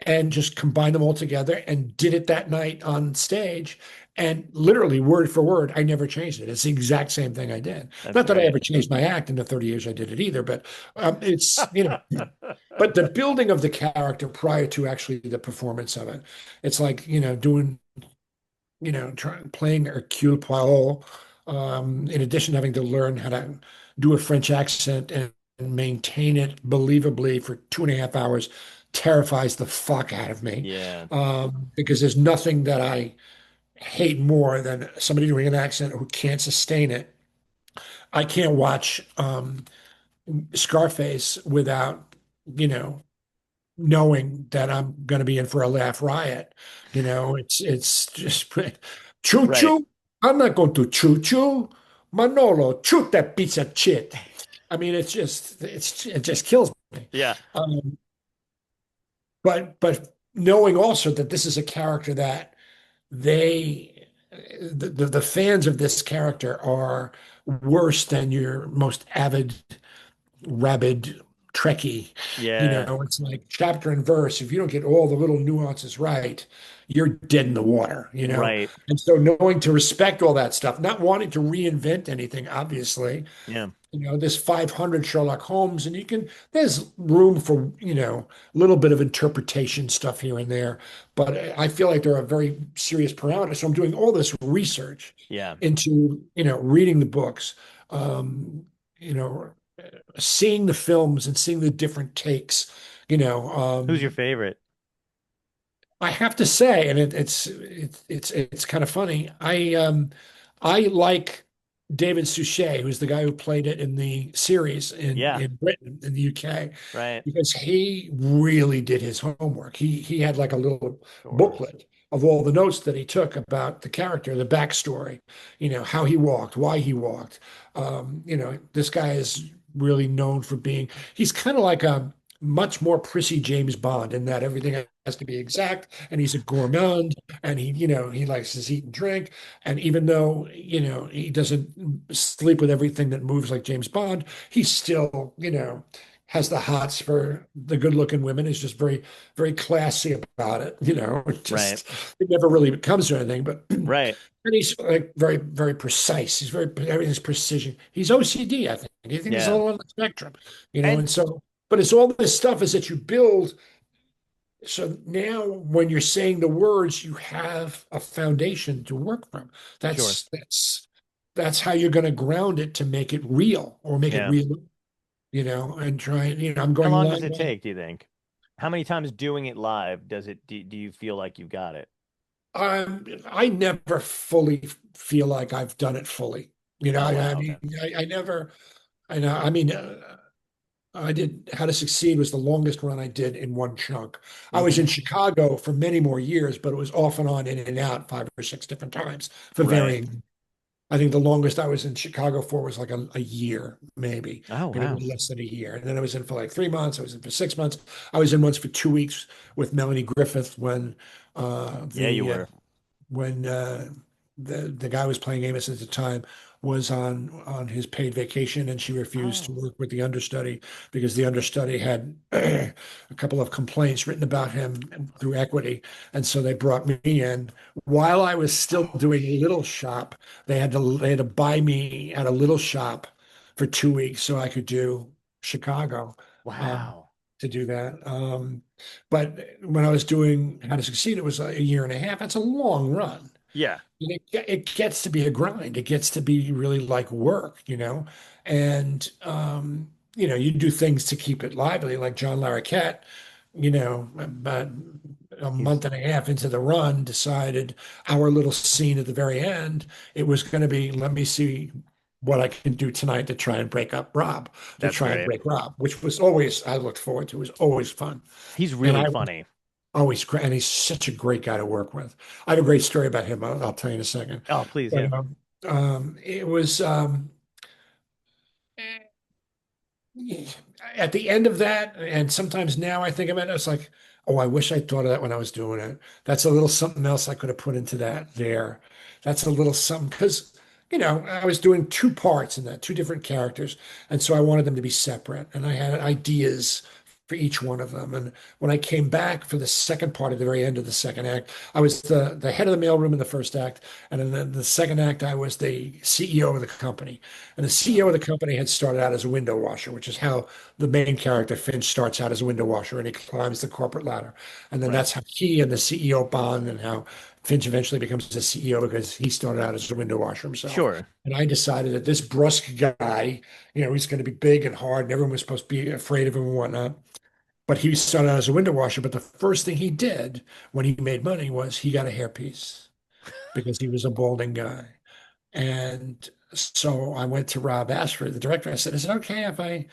and just combined them all together and did it that night on stage. And literally word for word, I never changed it. It's the exact same thing I did. That's Not that I great. ever changed my act in the 30 years I did it either, but but the building of the character prior to actually the performance of it, it's like, doing, playing Hercule Poirot, in addition to having to learn how to do a French accent and maintain it believably for 2.5 hours terrifies the fuck out of me. Yeah. Because there's nothing that I hate more than somebody doing an accent who can't sustain it. I can't watch Scarface without, you know, knowing that I'm going to be in for a laugh riot. It's just choo Right. choo. I'm not going to choo choo. Manolo, shoot that piece of shit. I mean, it just kills me. Yeah. Um, but knowing also that this is a character that they the fans of this character are worse than your most avid rabid Trekkie. Yeah. It's like chapter and verse. If you don't get all the little nuances right, you're dead in the water. Right. And so knowing to respect all that stuff, not wanting to reinvent anything, obviously, Yeah. this 500 Sherlock Holmes, and there's room for, a little bit of interpretation stuff here and there. But I feel like there are very serious parameters. So I'm doing all this research Yeah. into, reading the books, um, you know, seeing the films and seeing the different takes. You know, Who's your um, favorite? I have to say, and it's kind of funny. I like David Suchet, who's the guy who played it in the series Yeah. in Britain, in the UK, Right. because he really did his homework. He had like a little Sure. booklet of all the notes that he took about the character, the backstory, how he walked, why he walked. This guy is really known for he's kind of like a much more prissy James Bond in that everything has to be exact, and he's a gourmand, and he likes to eat and drink, and even though he doesn't sleep with everything that moves like James Bond, he still has the hots for the good-looking women. Is just very very classy about it. Right. It never really comes to anything, but Right. and he's like very, very precise. He's very everything's precision. He's OCD, I think. I think he's a Yeah. little on the spectrum. And And so, but it's all this stuff is that you build. So now, when you're saying the words, you have a foundation to work from. sure. That's how you're going to ground it to make it real or make it Yeah. real. And try. I'm How going long does line it by. take, do you think? How many times doing it live do you feel like you've got it? I never fully feel like I've done it fully. Oh, I wow. mean, Okay. I never. I know. I mean, I did How to Succeed was the longest run I did in one chunk. I was Hmm. in Chicago for many more years, but it was off and on, in and out, 5 or 6 different times for Right. varying. I think the longest I was in Chicago for was like a year, maybe, Oh, maybe a wow. little less than a year. And then I was in for like 3 months. I was in for 6 months. I was in once for 2 weeks with Melanie Griffith when Yeah, you the were. when the guy who was playing Amos at the time was on his paid vacation, and she refused to Oh, work with the understudy because the understudy had a couple of complaints written about him through equity, and so they brought me in while I was still oh, doing Little shit. Shop. They had to buy me at a Little Shop for 2 weeks so I could do Chicago. Um, Wow. to do that. But when I was doing How to Succeed, it was a year and a half. That's a long run. Yeah, And it gets to be a grind. It gets to be really like work. And you do things to keep it lively, like John Larroquette. but a He's month and a half into the run, decided our little scene at the very end, it was going to be, let me see what I can do tonight to try and break up Rob, to that's try and great. break Rob, which was always, I looked forward to, it was always fun. He's And really I was funny. always great. And he's such a great guy to work with. I have a great story about him. I'll tell you in a second. Oh, please, But yeah. it was at the end of that, and sometimes now I think about it, it's like, oh, I wish I thought of that when I was doing it. That's a little something else I could have put into that there. That's a little something because, I was doing two parts in that, two different characters. And so I wanted them to be separate. And I had ideas for each one of them. And when I came back for the second part at the very end of the second act, I was the head of the mailroom in the first act. And in the second act, I was the CEO of the company. And the CEO Oh, of the company had started out as a window washer, which is how the main character, Finch, starts out as a window washer and he climbs the corporate ladder. And then right. that's how he and the CEO bond and how Finch eventually becomes the CEO because he started out as a window washer himself. Sure. And I decided that this brusque guy, he's going to be big and hard and everyone was supposed to be afraid of him and whatnot. But he started out as a window washer. But the first thing he did when he made money was he got a hairpiece because he was a balding guy. And so I went to Rob Ashford, the director. I said, "Is it okay if I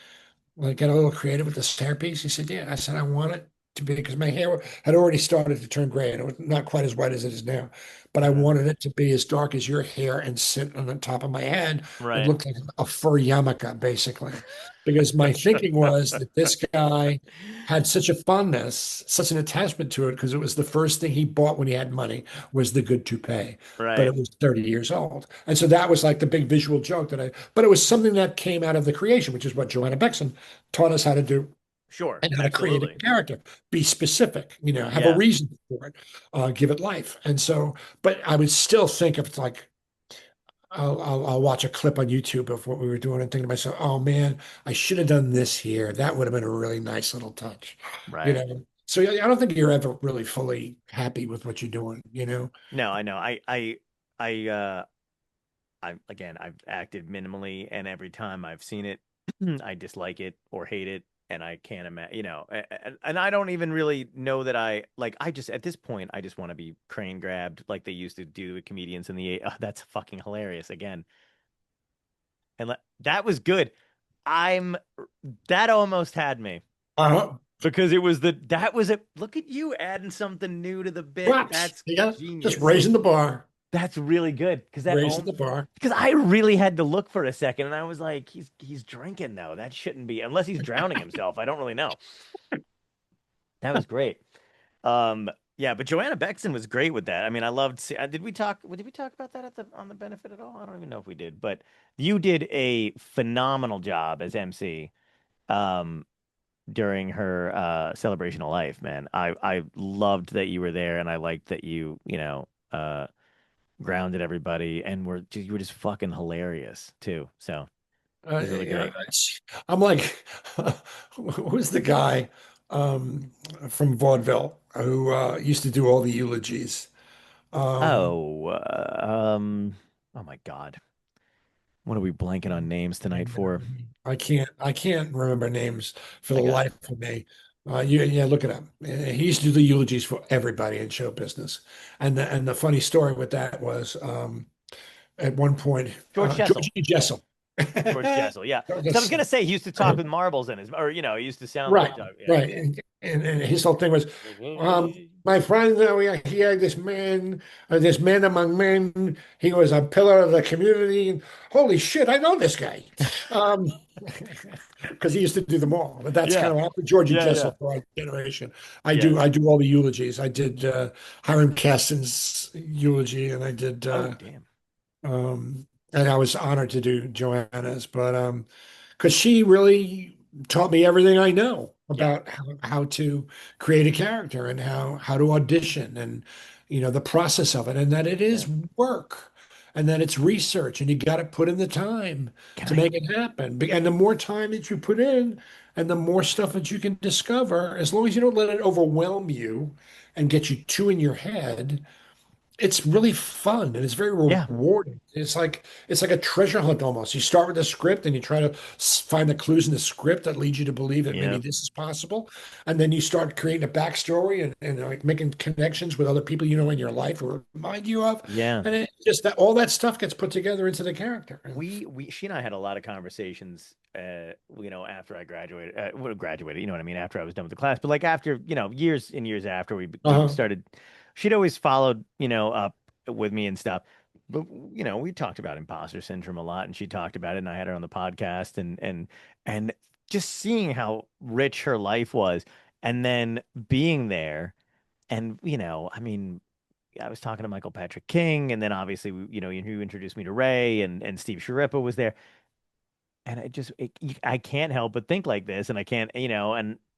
get a little creative with this hairpiece?" He said, "Yeah." I said, "I want it to be," because my hair had already started to turn gray and it was not quite as white as it is now, but I Uh, wanted it to be as dark as your hair and sit on the top of my head and right. look like a fur yarmulke, basically. Because my thinking was that this guy had such a fondness, such an attachment to it, because it was the first thing he bought when he had money was the good toupee, but Right. it was 30 years old. And so that was like the big visual joke but it was something that came out of the creation, which is what Joanna Bexon taught us how to do Sure. and how to create a Absolutely. character. Be specific, have a Yeah. reason for it, give it life. And so, but I would still think if it's like, I'll watch a clip on YouTube of what we were doing and think to myself, oh man, I should have done this here. That would have been a really nice little touch, you Right. know? So I don't think you're ever really fully happy with what you're doing. No, I know. I, again, I've acted minimally, and every time I've seen it, I dislike it or hate it, and I can't imagine, and I don't even really know that I like. I just at this point, I just want to be crane grabbed like they used to do with comedians in the. Oh, that's fucking hilarious again, and that was good. I'm that almost had me Uh-huh. because that was a look at you adding something new to the bit. Props. That's You got just genius. raising the bar, That's really good because raising the bar. because I really had to look for a second and I was like, he's drinking though. That shouldn't be unless he's drowning himself. I don't really know. That was great. Yeah, but Joanna Bexon was great with that. I mean, I loved. Did we talk about that on the benefit at all? I don't even know if we did, but you did a phenomenal job as MC um during her celebration of life, man. I loved that you were there and I liked that you grounded everybody and you were just fucking hilarious too. So it was really great. I'm like, who's the guy um, from vaudeville who used to do all the eulogies? Um, Oh, oh my God. What are we blanking on names tonight for? I can't remember names for the I got it. life of me. Yeah, look it up. He used to do the eulogies for everybody in show business, and the funny story with that was at one point George Jessel. George E. Jessel. George Jessel. Yeah. Because I was That's- gonna say he used to talk with marbles in his, or he used to sound like he Right, talked. Yeah. right. And his whole thing was, my friend, he had this man among men. He was a pillar of the community. And holy shit, I know this guy. Um, because he used to do them all. But that's Yeah. kind of what Georgie Yeah. Yeah. Jessel for our generation. I Yeah. do I do all the eulogies. I did Hiram Caston's eulogy, and I did Oh, damn. and I was honored to do Joanna's, but because she really taught me everything I know Yeah. about how to create a character and how to audition and the process of it, and that it Yeah. is work and that it's research and you got to put in the time Can to I? make it happen. And the more time that you put in and the more stuff that you can discover, as long as you don't let it overwhelm you and get you too in your head, it's really fun and it's very Yeah. rewarding. It's like a treasure hunt almost. You start with a script and you try to find the clues in the script that lead you to believe that maybe Yep. this is possible, and then you start creating a backstory and like making connections with other people you know in your life or remind you of, Yeah. and it just that all that stuff gets put together into the character. We she and I had a lot of conversations after I graduated, well, graduated, you know what I mean, after I was done with the class, but like after, years and years after we Uh-huh. started, she'd always followed, up with me and stuff. But we talked about imposter syndrome a lot, and she talked about it, and I had her on the podcast, and just seeing how rich her life was, and then being there, and I mean, I was talking to Michael Patrick King, and then obviously, you introduced me to Ray, and Steve Sharippa was there, and I can't help but think like this, and I can't,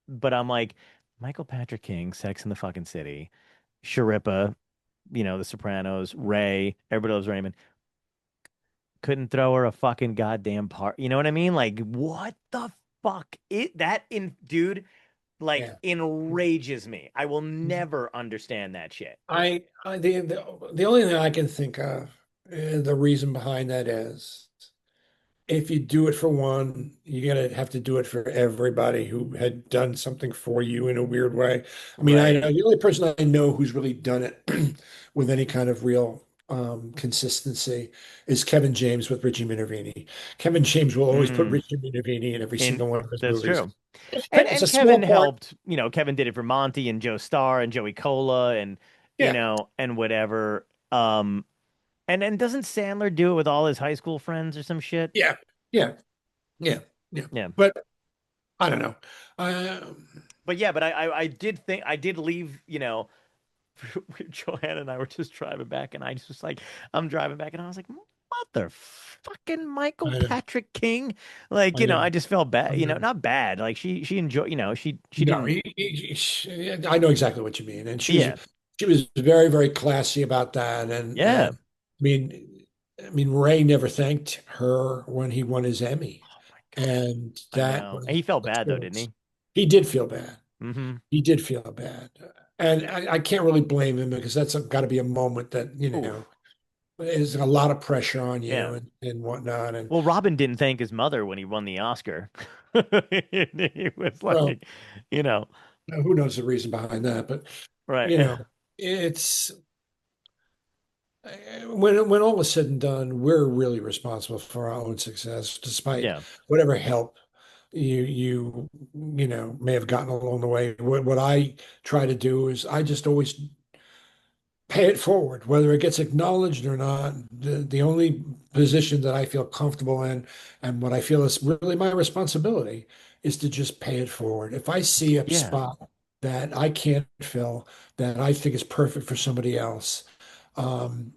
but I'm like, Michael Patrick King, Sex in the fucking City, Sharippa, The Sopranos, Ray, everybody loves Raymond, couldn't throw her a fucking goddamn part. You know what I mean? Like, what the fuck? Dude, like Yeah. enrages me. I will never understand that shit. The only thing I can think of, the reason behind that is if you do it for one, you're gonna have to do it for everybody who had done something for you in a weird way. I mean, I know Right. the only person I know who's really done it with any kind of real consistency is Kevin James with Richie Minervini. Kevin James will always put Mm. Richie Minervini in every And single one of his that's movies. true. And It's a and small Kevin part. helped, Kevin did it for Monty and Joe Starr and Joey Cola and Yeah, and whatever. And doesn't Sandler do it with all his high school friends or some shit? yeah, yeah, yeah, yeah. Yeah. But I don't know. Um, But yeah, but I did think I did leave, Joanna and I were just driving back, and I just was like, I'm driving back, and I was like, motherfucking Michael I know. Patrick King. Like, I know. I just felt I bad, know. not bad. Like she enjoyed, she No, didn't, I know exactly what you mean, and yeah, she was very very classy about that, and yeah. I mean Ray never thanked her when he won his Emmy, Oh my God. and I that know. And he was felt a bad though, didn't choice. he? He did feel bad. Mm-hmm. He did feel bad, and I can't really blame him because that's got to be a moment that Oof. is a lot of pressure on Yeah. you and whatnot, and Well, Robin didn't thank his mother when he won the Oscar. He was well, like, you know, who knows the reason behind that, but right. you know, it's. When all is said and done, we're really responsible for our own success, despite Yeah. whatever help you may have gotten along the way. What I try to do is I just always pay it forward, whether it gets acknowledged or not. The only position that I feel comfortable in, and what I feel is really my responsibility, is to just pay it forward. If I see a Yeah. spot that I can't fill, that I think is perfect for somebody else. Um,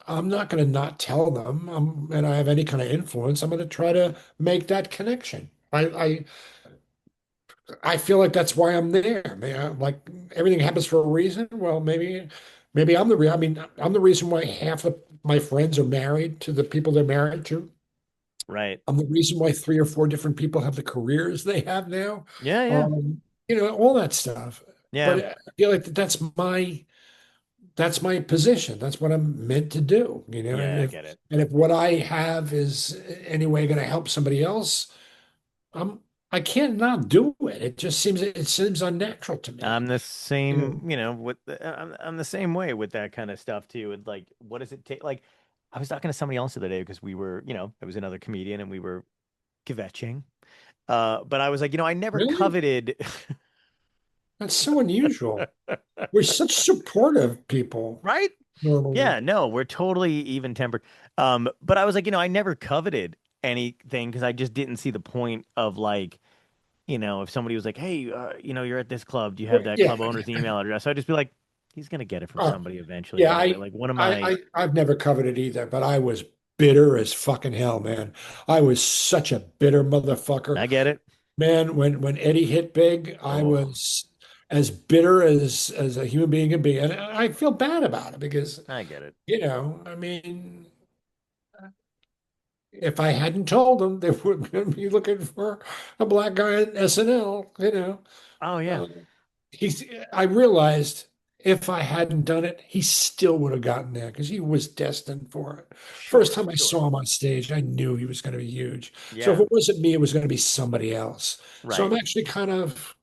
I'm not going to not tell them, and I have any kind of influence. I'm going to try to make that connection. I feel like that's why I'm there. Like everything happens for a reason. Well, maybe I'm the I mean, I'm the reason why half of my friends are married to the people they're married to. Right. I'm the reason why three or four different people have the careers they have now. Yeah. Yeah. Um, all that stuff. Yeah. But I feel like that's my position. That's what I'm meant to do, and Yeah. I if get it. and if what I have is any way going to help somebody else, I'm I can't not do it. It seems unnatural to me. I'm the You know, same, I'm the same way with that kind of stuff too. And like, what does it take? Like, I was talking to somebody else the other day because we were, it was another comedian and we were kvetching. But I was like, I never really? coveted. That's so unusual. We're such supportive people Right? normally. Yeah, no, we're totally even tempered. But I was like, I never coveted anything because I just didn't see the point of like, if somebody was like, hey, you're at this club, do you have that Yeah. club owner's email address? I'd just be like, he's gonna get it from Uh, somebody eventually yeah, anyway. Like, what am I, I? I've never coveted either, but I was bitter as fucking hell, man. I was such a bitter motherfucker. I get it. Man, when Eddie hit big, I Oh, was as bitter as a human being can be, and I feel bad about it because I get it. I mean, if I hadn't told them they were going to be looking for a black guy at SNL, Oh yeah. uh, he's. I realized. if I hadn't done it, he still would have gotten there because he was destined for it. First Sure, time I sure. saw him on stage, I knew he was going to be huge. So if Yeah, it wasn't me, it was going to be somebody else. So I'm right, actually kind of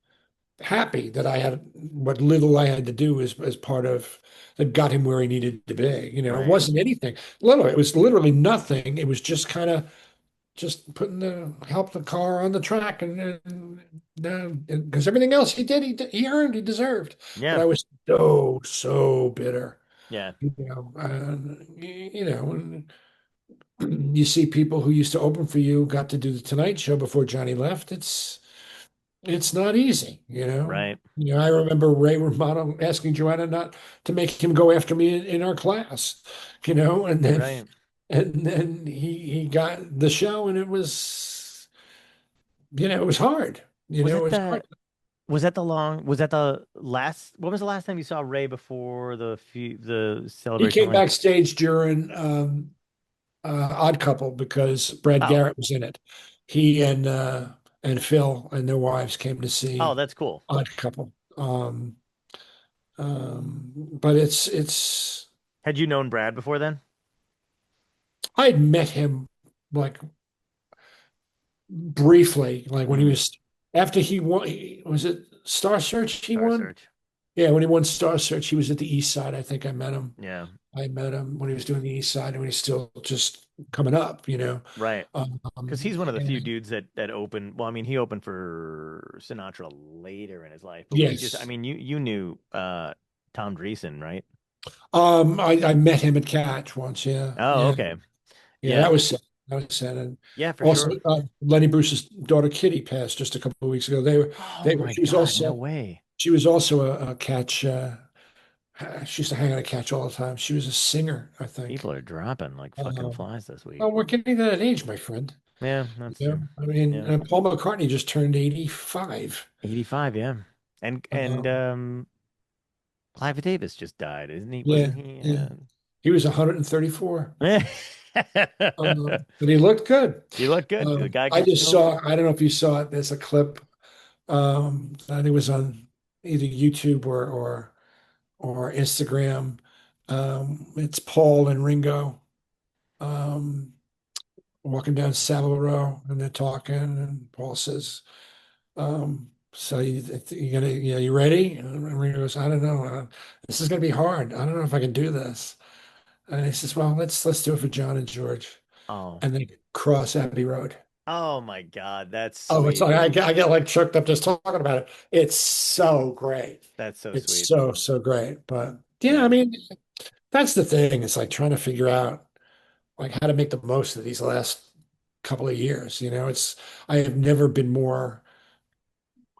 happy that I had what little I had to do as part of that got him where he needed to be. It right. wasn't anything. Literally, it was literally nothing. It was just kind of just putting the help the car on the track and because everything else he did, he earned, he deserved. But Yeah, I was so bitter, yeah. and you see people who used to open for you got to do the Tonight Show before Johnny left. It's not easy. Right, I remember Ray Romano asking Joanna not to make him go after me in our class, and then right. he got the show and it was hard. Was It it was hard. the was that the long was that the last when was the last time you saw Ray before the He celebration came went? backstage during Odd Couple because Brad Oh, Garrett was in it. He and Phil and their wives came to oh, see that's cool. Odd Couple. But it's Had you known Brad before then? I'd met him like briefly, like when he Mm, was after he won. Was it Star Search he Star won? Search. Yeah, when he won Star Search, he was at the East Side. I think I met him. Yeah, I met him when he was doing the East Side and when he's still just coming up. right. Because he's one of the few And dudes that opened. Well, I mean, he opened for Sinatra later in his life, but we just, I yes, mean, you knew Tom Dreesen, right? I met him at Catch once. Yeah, Oh, yeah, okay. yeah. Yeah, That was sad. That was sad. And yeah, for also, sure. Lenny Bruce's daughter Kitty passed just a couple of weeks ago. They were, Oh they were. my God, no way. She was also a Catch. She used to hang out at Catch all the time. She was a singer, I think. People are dropping like fucking Um, flies this week. well, we're getting to that age, my friend. Yeah, that's true. I mean, Yeah. Paul McCartney just turned 85. 85, yeah. And Um, Clive Davis just died, isn't he? yeah, Wasn't he? yeah. He was 134. He But he looked good. looked good. The guy I could just still. saw, I don't know if you saw it, there's a clip. I think it was on either YouTube or Instagram. It's Paul and Ringo um, walking down Savile Row and they're talking, and Paul says, so you gonna, you ready? And Ringo goes, I don't know. This is gonna be hard. I don't know if I can do this. And he says, well, let's do it for John and George. Oh, And they cross Abbey Road. oh my God, that's Oh, it's sweet. like I get like choked up just talking about it. It's so great. That's so It's sweet. so great. But yeah, I Yeah. mean, that's the thing. It's like trying to figure out like how to make the most of these last couple of years. I have never been more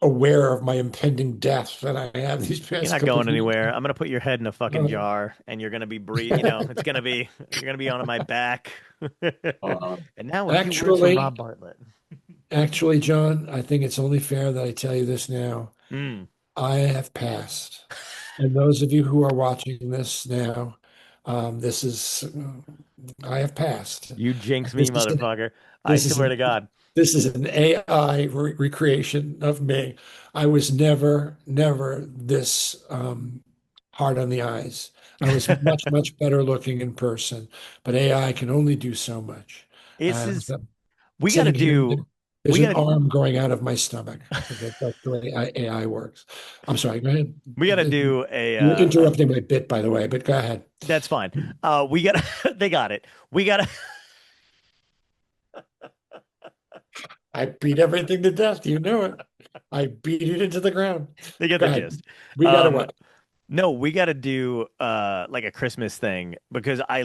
aware of my impending death than I have these You're past not couple going of years. anywhere. I'm gonna put your head in a fucking jar, and you're gonna be it's gonna be you're gonna be on my back. Uh, And now a few words from actually, Rob Bartlett. actually, John, I think it's only fair that I tell you this now. Mm. I have passed. And those of you who are watching this now, this is I have passed. You jinx me, This is an motherfucker. I this is swear an to God. this is an AI recreation of me. I was never this hard on the eyes. I was much better looking in person, but AI can only do so much. This And is we gotta sitting here, do there's we an gotta arm growing out of my stomach. That's the way AI works. I'm sorry, go ahead. we gotta do You're interrupting my bit, by the way, but go ahead. that's fine. We gotta they got it. We gotta I beat everything to death. You know it. I beat it into the ground. they get Go the ahead. gist. We got to Um what? no, we gotta do like a Christmas thing because I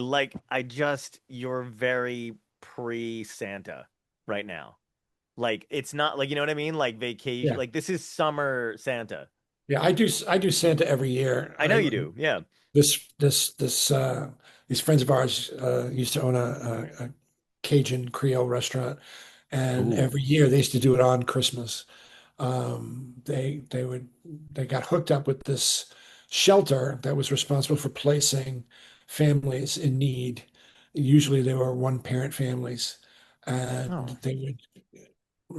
just you're very pre-Santa right now. Like it's not like you know what I mean? Like vacation Yeah. like this is summer Santa. Yeah, I do Santa every year. I know you do. Yeah. These friends of ours used to own a Cajun Creole restaurant, and Ooh. every year they used to do it on Christmas. They got hooked up with this shelter that was responsible for placing families in need. Usually they were one parent families, and Oh. they would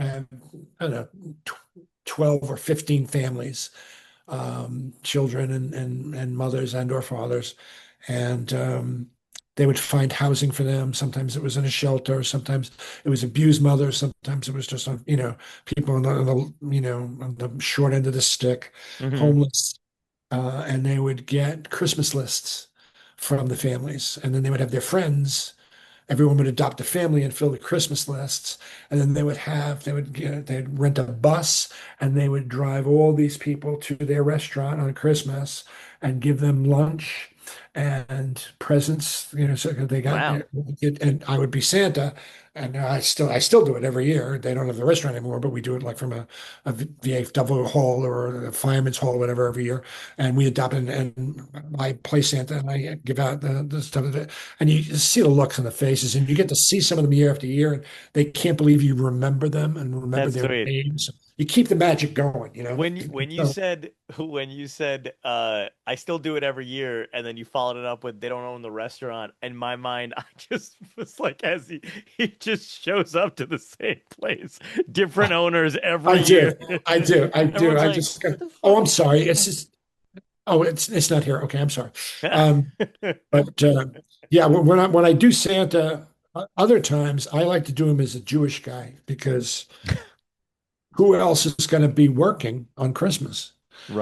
have, I don't know, 12 or 15 families children and mothers and or fathers, and they would find housing for them. Sometimes it was in a shelter, sometimes it was abused mothers, sometimes it was just on, people on the short end of the stick, Hmm. homeless, and they would get Christmas lists from the families, and then they would have their friends. Everyone would adopt a family and fill the Christmas lists, and then they'd rent a bus and they would drive all these people to their restaurant on Christmas and give them lunch and presents, so they got Wow, it, and I would be Santa, and I still do it every year. They don't have the restaurant anymore, but we do it like from a VFW hall or a fireman's hall, whatever, every year, and we adopt and I play Santa and I give out the stuff, and you just see the looks on the faces, and you get to see some of them year after year, and they can't believe you remember them and remember that's their sweet. names. You keep the magic going. When you So said I still do it every year, and then you followed it up with they don't own the restaurant. In my mind, I just was like, as he just shows up to the same place, different owners I every do, year. I do. Everyone's I like, just, who the oh, fuck I'm is this sorry. It's guy? just, oh, it's not here. Okay, I'm sorry. But yeah, when I do Santa, other times I like to do him as a Jewish guy because who else is going to be working on Christmas?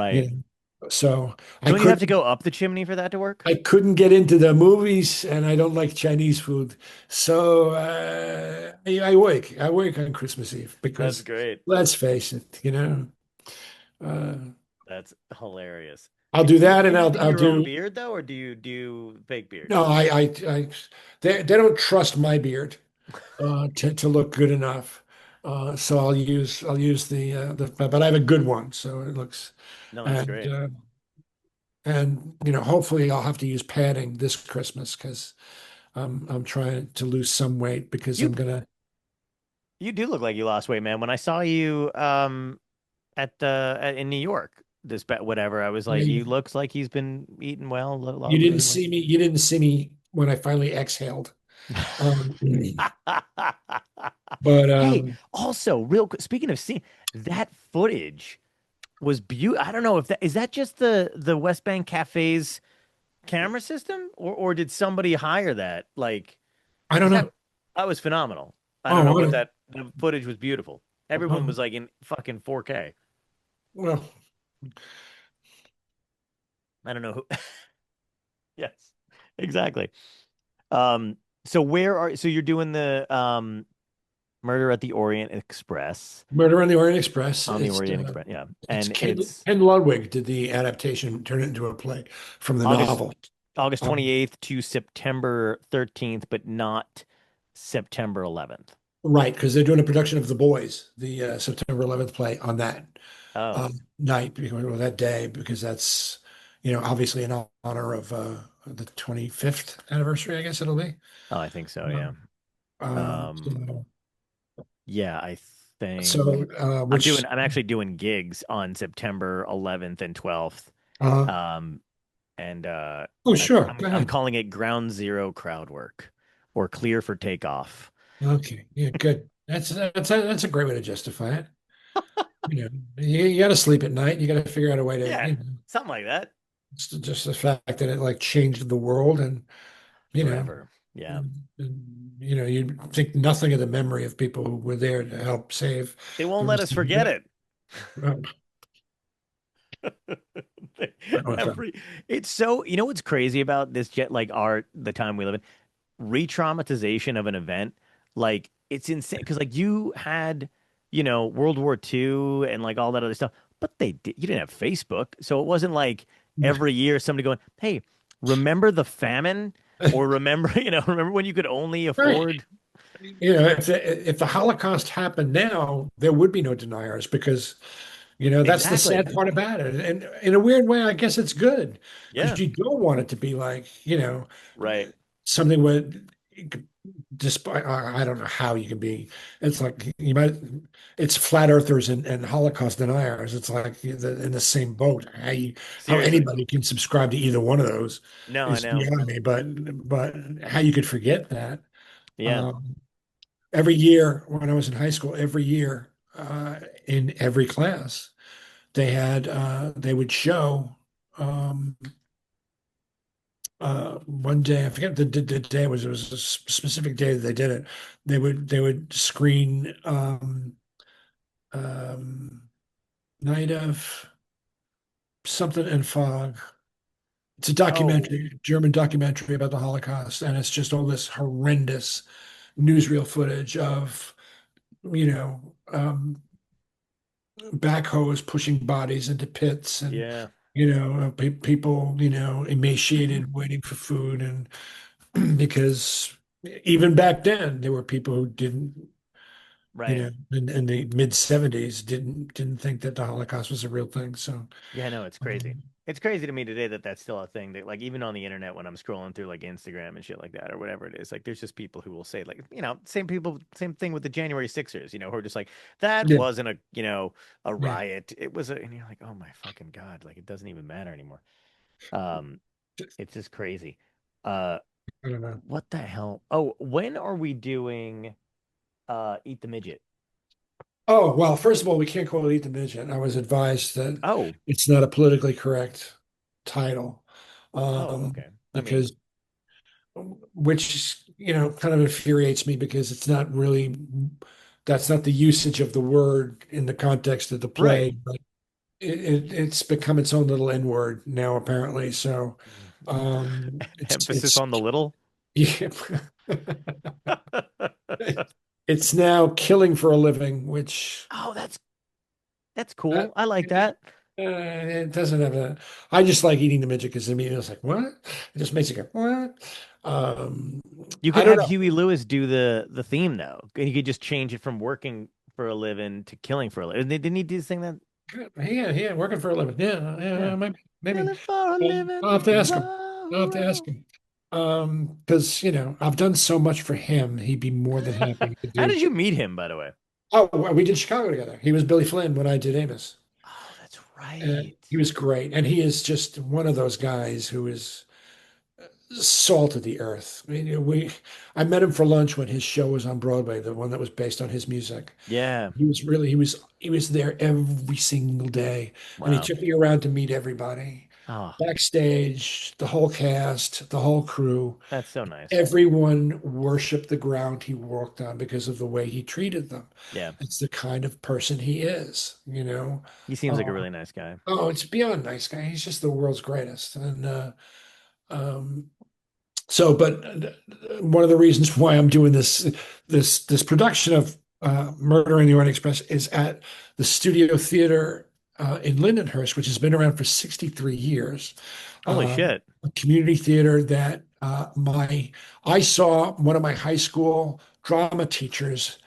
You Right. know, so I Don't you have to couldn't go up the chimney for that to work? I couldn't get into the movies, and I don't like Chinese food, so I work on Christmas Eve That's because great. let's face it, uh, That's hilarious. I'll do that, Do and you I'll do I'll your own do. beard though, or do fake beard? No, they don't trust my beard to look good enough. So I'll use but I have a good one, so it looks No, that's and great. hopefully I'll have to use padding this Christmas because I'm trying to lose some weight because You I'm gonna. you do look like you lost weight, man. When I saw you in New York whatever, I was like, he You looks like he's been eating well, didn't losing weight. see me. You didn't see me when I finally exhaled. Um, but Hey, also, speaking of seeing that footage was beautiful. I don't know if that is that just the West Bank Cafe's camera system, or did somebody hire that? Like, I don't because know. that was phenomenal. I don't know Oh, what that the footage was beautiful. Everyone oh, was like in fucking 4K. well, I don't know who. Yes, exactly. Um, so you're doing the Murder at the Orient Express Murder on the Orient Express. on the It's Orient Express, yeah, it's and it's Ken Ludwig did the adaptation, turn it into a play from the August novel. August Um, 28th to September 13th, but not September 11th. right, because they're doing a production of The Boys, the September 11th play on that Oh, night or that day, because that's obviously in honor of the 25th anniversary, I guess it'll be. oh, I think so, yeah. Um, uh, Um, so, yeah, I so, think which I'm actually doing gigs on September 11th and 12th. uh, Um, and oh, sure, I'm go I'm ahead. calling it Ground Zero crowd work or Clear for Takeoff. Okay, yeah, good. That's a great way to justify it. You got to sleep at night. You got to figure out a way to, Yeah, something like that. it's just the fact that it like changed the world, and you know, Forever. Yeah. you think nothing of the memory of people who were there to help save They the won't let rest us of the forget day. it. Well, what's that? Every it's so what's crazy about this jet like art, the time we live in, re-traumatization of an event, like it's insane because like you had, World War II and like all that other stuff, but you didn't have Facebook. So it wasn't like every year somebody going, hey, remember the famine? Or remember, remember when you could only Right. afford If the Holocaust happened now, there would be no deniers because that's the exactly. sad part about it. And in a weird way, I guess it's good because Yeah, you don't want it to be like, right. something where, despite, I don't know how you can be, it's like it's flat earthers and Holocaust deniers. It's like in the same boat. How Seriously. anybody can subscribe to either one of those No, I is know. beyond me. But how you could forget that. Yeah. Um, every year when I was in high school, every year in every class, they would show um, one day, I forget the day it was a specific day that they did it. They would screen um, Night of something and Fog. It's a Oh, documentary, German documentary about the Holocaust, and it's just all this horrendous newsreel footage of, you know, backhoes pushing bodies into pits, and yeah, people, emaciated, waiting for food, and because even back then there were people who didn't, right. in the mid '70s didn't think that the Holocaust was a real thing. So, Yeah, no, it's crazy. um, It's crazy to me today that that's still a thing that, like, even on the internet when I'm scrolling through like Instagram and shit like that or whatever it is, like, there's just people who will say, like, same people, same thing with the January Sixers, who are just like, that yeah, wasn't a yeah. riot. It was and you're like, oh my fucking God, like, it doesn't even matter anymore. Um, it's just crazy. Uh, I don't know. what the hell? Oh, when are we doing Eat the Midget? Oh, well, first of all, we can't call it Eat the Midget. I was advised that Oh, it's not a politically correct title, oh, okay. I mean, because which, kind of infuriates me because that's not the usage of the word in the context of the right. play, but it's become its own little N-word now, apparently. So, Emphasis it's on the little. yeah. It's now killing for a living, which Oh, that's uh, cool. I like that. it doesn't have a. I just like eating the midget because immediately it's like, what? It just makes you go, what? Um, You I could don't have know. Huey Lewis do the theme though. You could just change it from working for a living to killing for a living. Didn't he do sing that? Yeah, yeah, working for a living. Yeah, Yeah, yeah, maybe. killing for a I'll living. have to ask him. Whoa, I'll have to ask whoa. him. Because I've done so much for him, he'd be more than happy to How do. did you meet him, by the way? Oh, well, we did Chicago together. He was Billy Flynn when I did Amos. Oh, that's right. He was great, and he is just one of those guys who is salt of the earth. I mean, I met him for lunch when his show was on Broadway, the one that was based on his music. Yeah. He was there every single day, and he Wow. took me around to meet everybody, Oh, backstage, the whole cast, the whole crew. that's so nice. Everyone worshiped the ground he walked on because of the way he treated them. Yeah. It's the kind of person he is. He seems like a Uh, really nice guy. oh, it's beyond nice guy. He's just the world's greatest. And um, but one of the reasons why I'm doing this production of Murder in the Orient Express is at the Studio Theater in Lindenhurst, which has been around for 63 years. Holy Uh, shit. a community theater that my I saw one of my high school drama teachers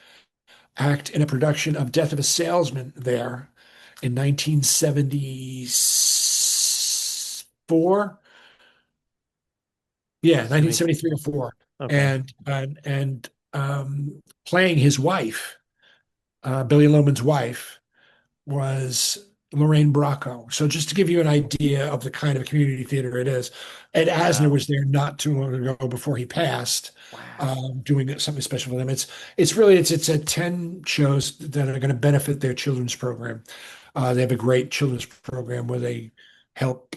act in a production of Death of a Salesman there in 1974. Yeah, 70. 1973 or four, Okay. and playing his wife, Billy Loman's wife, was Lorraine Bracco. So just to give you an idea of the kind of community theater it is, Ed Asner Wow. was there not too long ago before he passed, Wow. doing something special for them. It's a 10 shows that are going to benefit their children's program. They have a great children's program where they help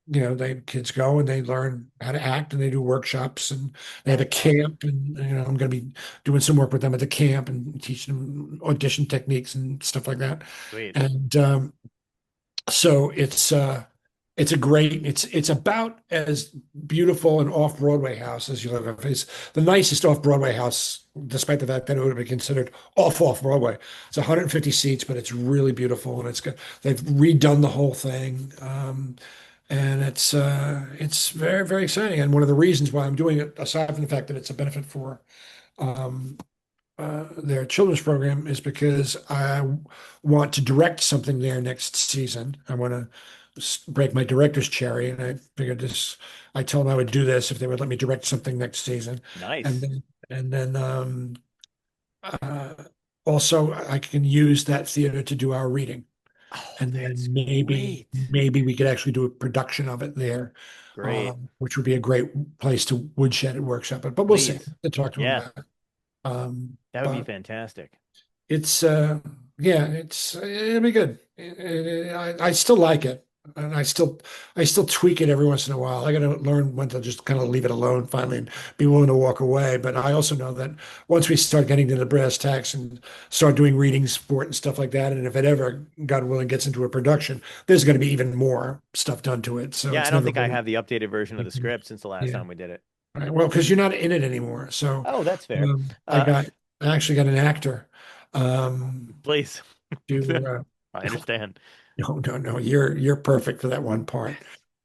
they kids go and they learn how to act, and they do workshops, and they have a That's awesome. camp, and I'm going to be doing some work with them at the camp and teaching them audition techniques and stuff like that. Sweet. And so it's about as beautiful an off-Broadway house as you'll ever. It's the nicest off-Broadway house, despite the fact that it would be considered off-Broadway. It's 150 seats, but it's really beautiful, and it's good. They've redone the whole thing. And it's very, very exciting. And one of the reasons why I'm doing it, aside from the fact that it's a benefit for um, their children's program, is because I want to direct something there next season. I want to break my director's cherry, and I figured this. I told them I would do this if they would let me direct something next season, and Nice. then uh, also I can use that theater to do our reading, Oh, and that's then great. maybe we could actually do a production of it there, Great. which would be a great place to woodshed and workshop it. But we'll see. Please. To talk to him Yeah, about it. that would be But fantastic. It's yeah, it'll be good. I still like it, and I still tweak it every once in a while. I got to learn when to just kind of leave it alone finally and be willing to walk away. But I also know that once we start getting to the brass tacks and start doing readings for it and stuff like that, and if it ever, God willing, gets into a production, there's going to be even more stuff done to it. So Yeah, I it's don't never think I really, have the updated version of the script since the last yeah. time we did it. Right. Well, because you're not in it anymore. So Oh, that's fair. I Uh, got I actually got an actor please. to I understand. no, no, no. You're perfect for that one part.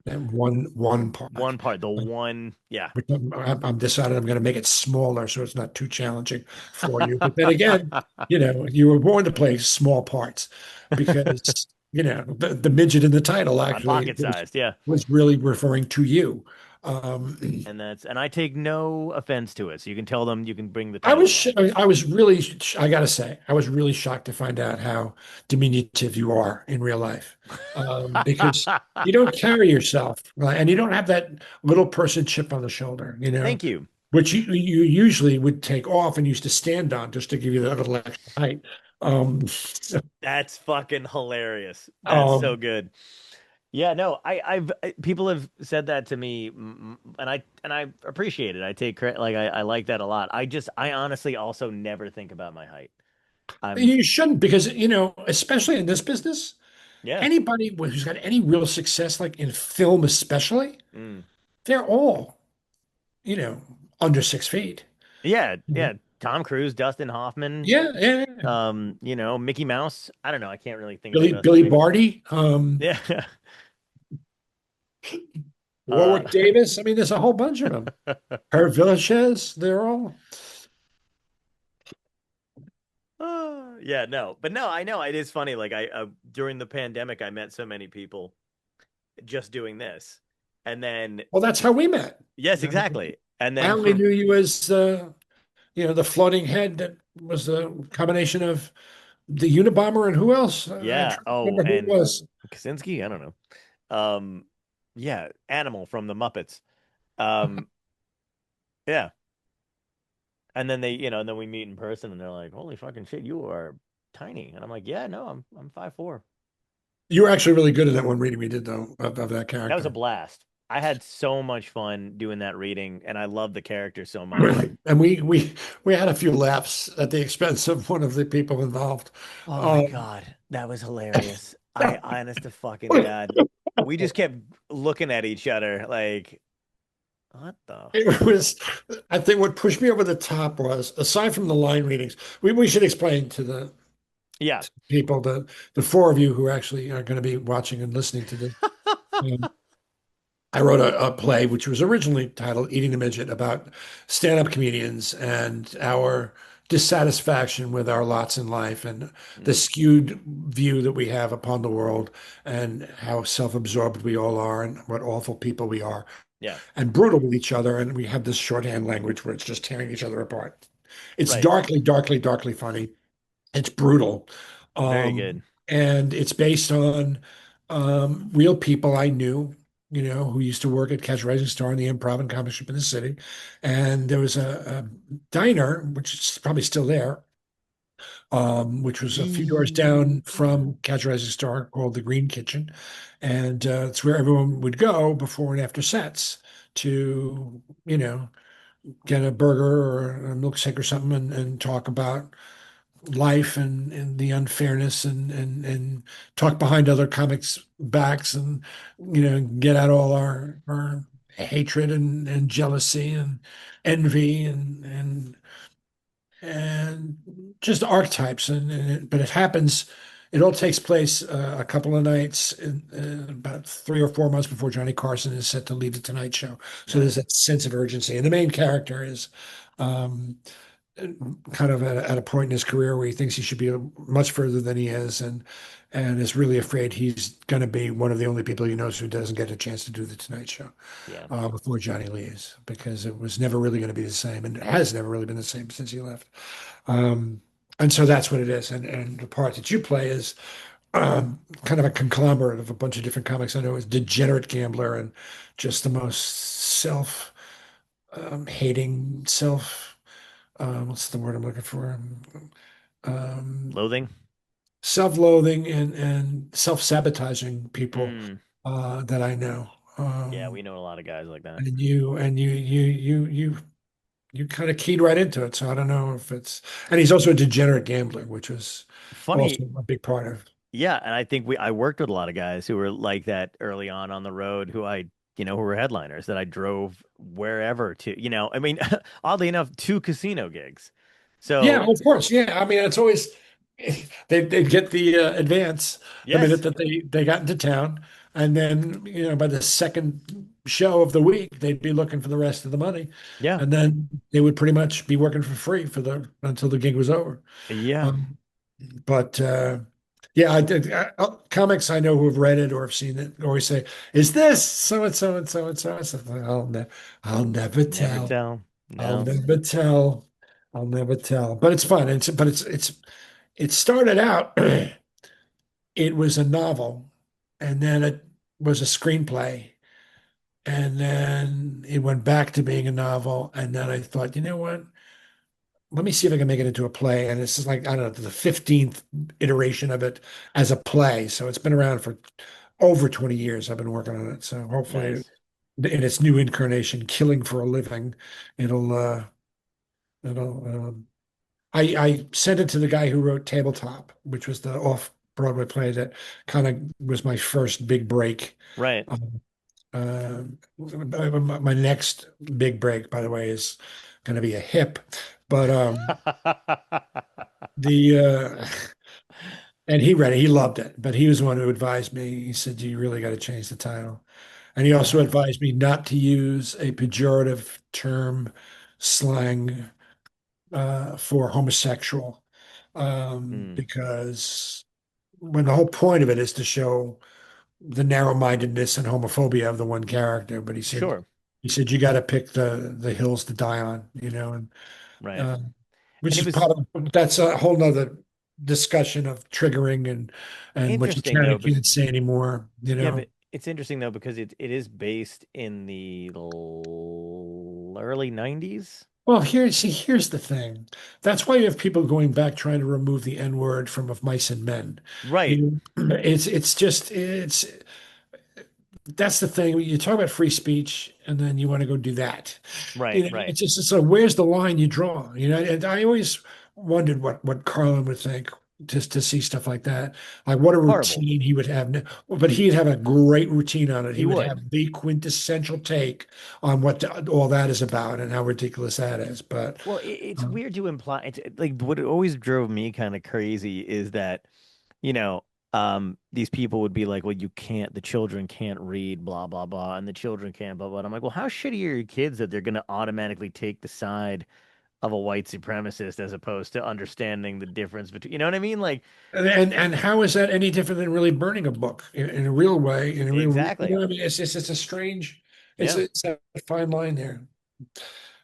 That one part. One part, the one, yeah. Which I'm decided I'm going to make it smaller so it's not too challenging for you. But then again, you were born to play small parts because the midget in the title I'm actually pocket sized, yeah. was really referring to you. Um, And I take no offense to it. So you can tell them you can bring the I title was along. I was really I gotta say I was really shocked to find out how diminutive you are in real life, because you don't carry yourself right, and you don't have that little person chip on the shoulder, Thank you. which you usually would take off and used to stand on just to give you that little extra height. So, That's fucking hilarious. That's so um, good. Yeah, no, people have said that to me, and I appreciate it. I take credit, like I like that a lot. I honestly also never think about my height. I'm, you shouldn't because especially in this business, yeah, anybody who's got any real success, like in film especially, mm. they're all you know under 6 feet. Yeah, yeah. Tom Cruise, Dustin Hoffman, Yeah, yeah, yeah. Mickey Mouse. I don't know. I can't really think of the rest. Billy Maybe, Barty, yeah. Uh, Warwick Davis. I mean, there's a whole bunch of them. Herb Villachez, they're all. yeah, no, but no, I know it is funny. Like during the pandemic, I met so many people just doing this, and then Well, that's how we met. yes, I mean, exactly, and I then only for knew you as the floating head that was the combination of the Unabomber and who else? I'm yeah, trying to oh, remember who it and was. Kaczynski, I don't know. Yeah, Animal from the Muppets. Um, yeah, and then and then we meet in person, and they're like, "Holy fucking shit, you are tiny," and I'm like, "Yeah, no, I'm 5'4". You were actually really good at that one reading we did, though, of that That was a character. blast. I had so much fun doing that reading, and I love the character so much. And we had a few laughs at the expense of one of the people involved. Oh my Um, God, that was hilarious. I honest to fucking God. We just kept looking at each other like, what the It fuck? was, I think what pushed me over the top was, aside from the line readings, we should explain to the Yeah. people, the four of you who actually are going to be watching and listening to this. Um, I wrote a play which was originally titled Eating the Midget about stand-up comedians and our dissatisfaction with our lots in life and the Mm, skewed view that we have upon the world and how self-absorbed we all are and what awful people we are yeah. and brutal with each other. And we have this shorthand language where it's just tearing each other apart. It's Right. darkly, darkly, darkly funny. It's brutal. Very Um, good. and it's based on real people I knew, who used to work at Catch a Rising Star in the Improv and Comic Strip in the city. And there was a diner, which is probably still there, which was a few doors down from Catch a Rising Star called the Green Kitchen. And it's where everyone would go before and after sets to, get a burger or a milkshake or something and talk about life and the unfairness and talk behind other comics' backs and get out all our hatred and jealousy and envy and just archetypes but it all takes place a couple of nights about 3 or 4 months before Johnny Carson is set to leave the Tonight Show. So there's Nice. that sense of urgency, and the main character is um, kind of at a point in his career where he thinks he should be much further than he is, and is really afraid he's going to be one of the only people he knows who doesn't get a chance to do the Tonight Show Yeah. before Johnny leaves, because it was never really going to be the same, and it has never really been the same since he left. Um, and so that's what it is, and the part that you play is kind of a conglomerate of a bunch of different comics I know is degenerate gambler and just the most self hating self what's the word I'm looking for? um, Loathing. self-loathing and self-sabotaging people Mm. that I know. Yeah, we know a lot of guys like that. And you kind of keyed right into it. So I don't know if it's, and he's also a degenerate gambler, which was Funny, also a big part of. yeah, and I think I worked with a lot of guys who were like that early on the road who who were headliners that I drove wherever to, I mean, oddly enough, two casino gigs. Yeah, So, of course. Yeah, I mean, it's always they get the advance the minute yes. that they got into town, and then by the second show of the week, they'd be looking for the rest of the money, Yeah. and then they would pretty much be working for free for the until the gig was over. Yeah. Um, but yeah, I did comics I know who have read it or have seen it always say, "Is this so and so and so and so?" And so I'll never Never tell. tell. I'll No. never tell. I'll never tell. But it's fun. But it started out. It was a novel, and then it was a screenplay, and then it went back to being a novel, and then I thought, you know what? Let me see if I can make it into a play. And this is like, I don't know, the 15th iteration of it as a play. So it's been around for over 20 years. I've been working on it. So hopefully Nice. in its new incarnation, Killing for a Living, it'll it'll I sent it to the guy who wrote Tabletop, which was the off-Broadway play that kind of was my first big break. Right. Um, my next big break, by the way, is going to be a hip, but the and he read it, he loved it, but he was the one who advised me. He said, "You really got to change the title," and he also Ah. advised me not to use a pejorative term slang for homosexual, Hmm. because when the whole point of it is to show the narrow-mindedness and homophobia of the one character. But Sure. he said you got to pick the hills to die on, and Right. uh, which And it is was part of that's a whole nother discussion of triggering and what you interesting can though, and can't say anymore, yeah, but it's interesting though because it is based in the early 90s. Well, here's the thing. That's why you have people going back trying to remove the N word from Of Mice and Men. Right. It's just it's that's the thing. You talk about free speech, and then you want to go do that. Right. Right. It's just so where's the line you draw? And I always wondered what Carlin would think just to see stuff like that. Like what a Horrible. routine he would have. But he'd have a great routine on it. He He would would. have the quintessential take on what all that is about and how ridiculous that is. But Well, it's um, weird to imply. It's like what always drove me kind of crazy is that, you know, these people would be like, "Well, you can't. The children can't read, blah blah blah, and the children can't blah blah." And I'm like, "Well, how shitty are your kids that they're going to automatically take the side of a white supremacist as opposed to understanding the difference between, you know what I mean? Like, and how is that any different than really burning a book in a real way, in a real, exactly. I mean, it's a strange, Yeah. it's a fine line there.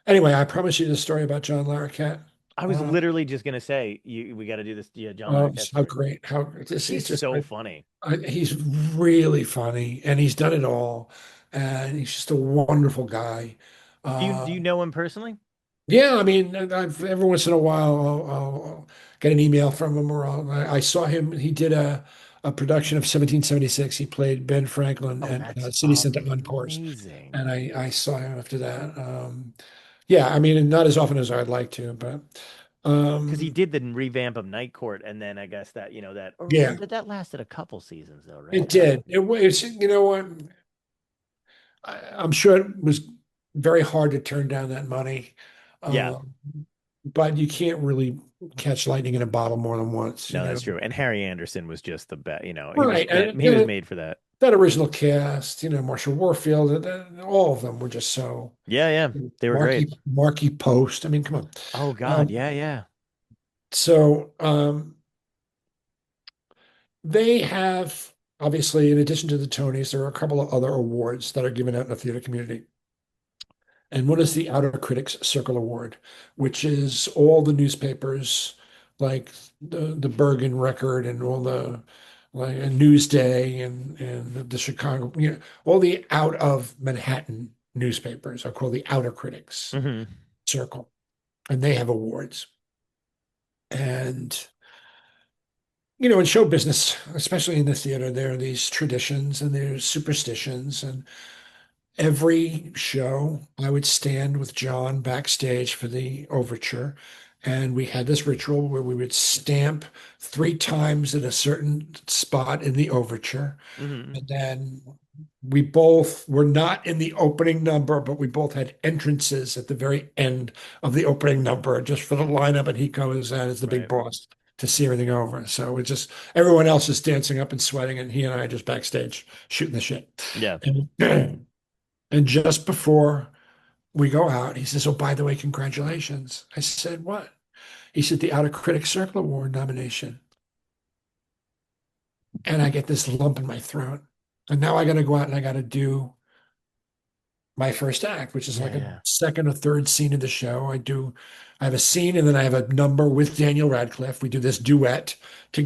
Anyway, I promise you the story about John Larroquette. I was Uh, literally just gonna say, we got to do this, yeah, John Larroquette how story. great, how He's it's just so funny. he's really funny, and he's done it all, and he's just a wonderful guy. Do you know him personally? Yeah, I mean, every once in a while I'll get an email from him, or I saw him. He did a production of 1776. He played Ben Franklin Oh, at that's City Center Encores, amazing. and I saw him after that. Yeah, I mean, not as often as I'd like to, but Because he um, did the revamp of Night Court, and then I guess that or yeah, that lasted a couple seasons though, it right? I don't. did. It's what. I'm sure it was very hard to turn down that money, Yeah, um, but you can't really catch lightning in a bottle more than once, no, that's true. And Harry Anderson was just the best. Right, He was made for that. that original cast, Marshall Warfield, all of them were just so Yeah, yeah, they were great. Marky Post. I mean, come on. Oh God, Um, yeah, yeah. so they have obviously, in addition to the Tonys, there are a couple of other awards that are given out in the theater community. And one is the Outer Critics Circle Award, which is all the newspapers, like the Bergen Record and all the like Newsday and the Chicago, all the out of Manhattan newspapers are called the Outer Critics Hmm. Circle, and they have awards. And In show business, especially in the theater, there are these traditions and there's superstitions. And every show, I would stand with John backstage for the overture. And we had this ritual where we would stamp 3 times at a certain spot in the overture. Hmm. And then we both were not in the opening number, but we both had entrances at the very end of the opening number just for the lineup. And he goes out as the big Right. boss to see everything over. So it's just everyone else is dancing up and sweating, and he and I are just backstage shooting the shit. Yeah. And, and just before we go out, he says, "Oh, by the way, congratulations." I said, "What?" He said, "The Outer Critics Circle Award nomination." And I get this lump in my throat. And now I got to go out and I got to do my first act, which is Yeah. like a Yeah. second or third scene of the show. I have a scene and then I have a number with Daniel Radcliffe. We do this duet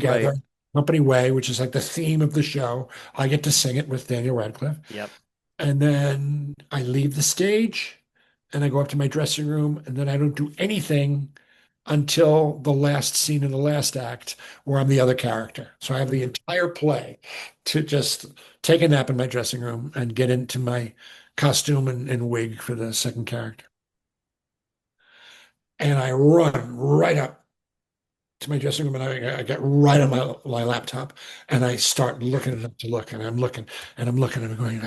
Right. together, Company Way, which is like the theme of the show. I get to sing it with Daniel Radcliffe. Yep. And then I leave the stage and I go up to my dressing room and then I don't do anything until the last scene in the last act where I'm the other character. So I have the Hmm. entire play to just take a nap in my dressing room and get into my costume and wig for the second character. And I run right up to my dressing room and I get right on my laptop and I start looking it up to look and I'm looking and I'm looking and I'm going,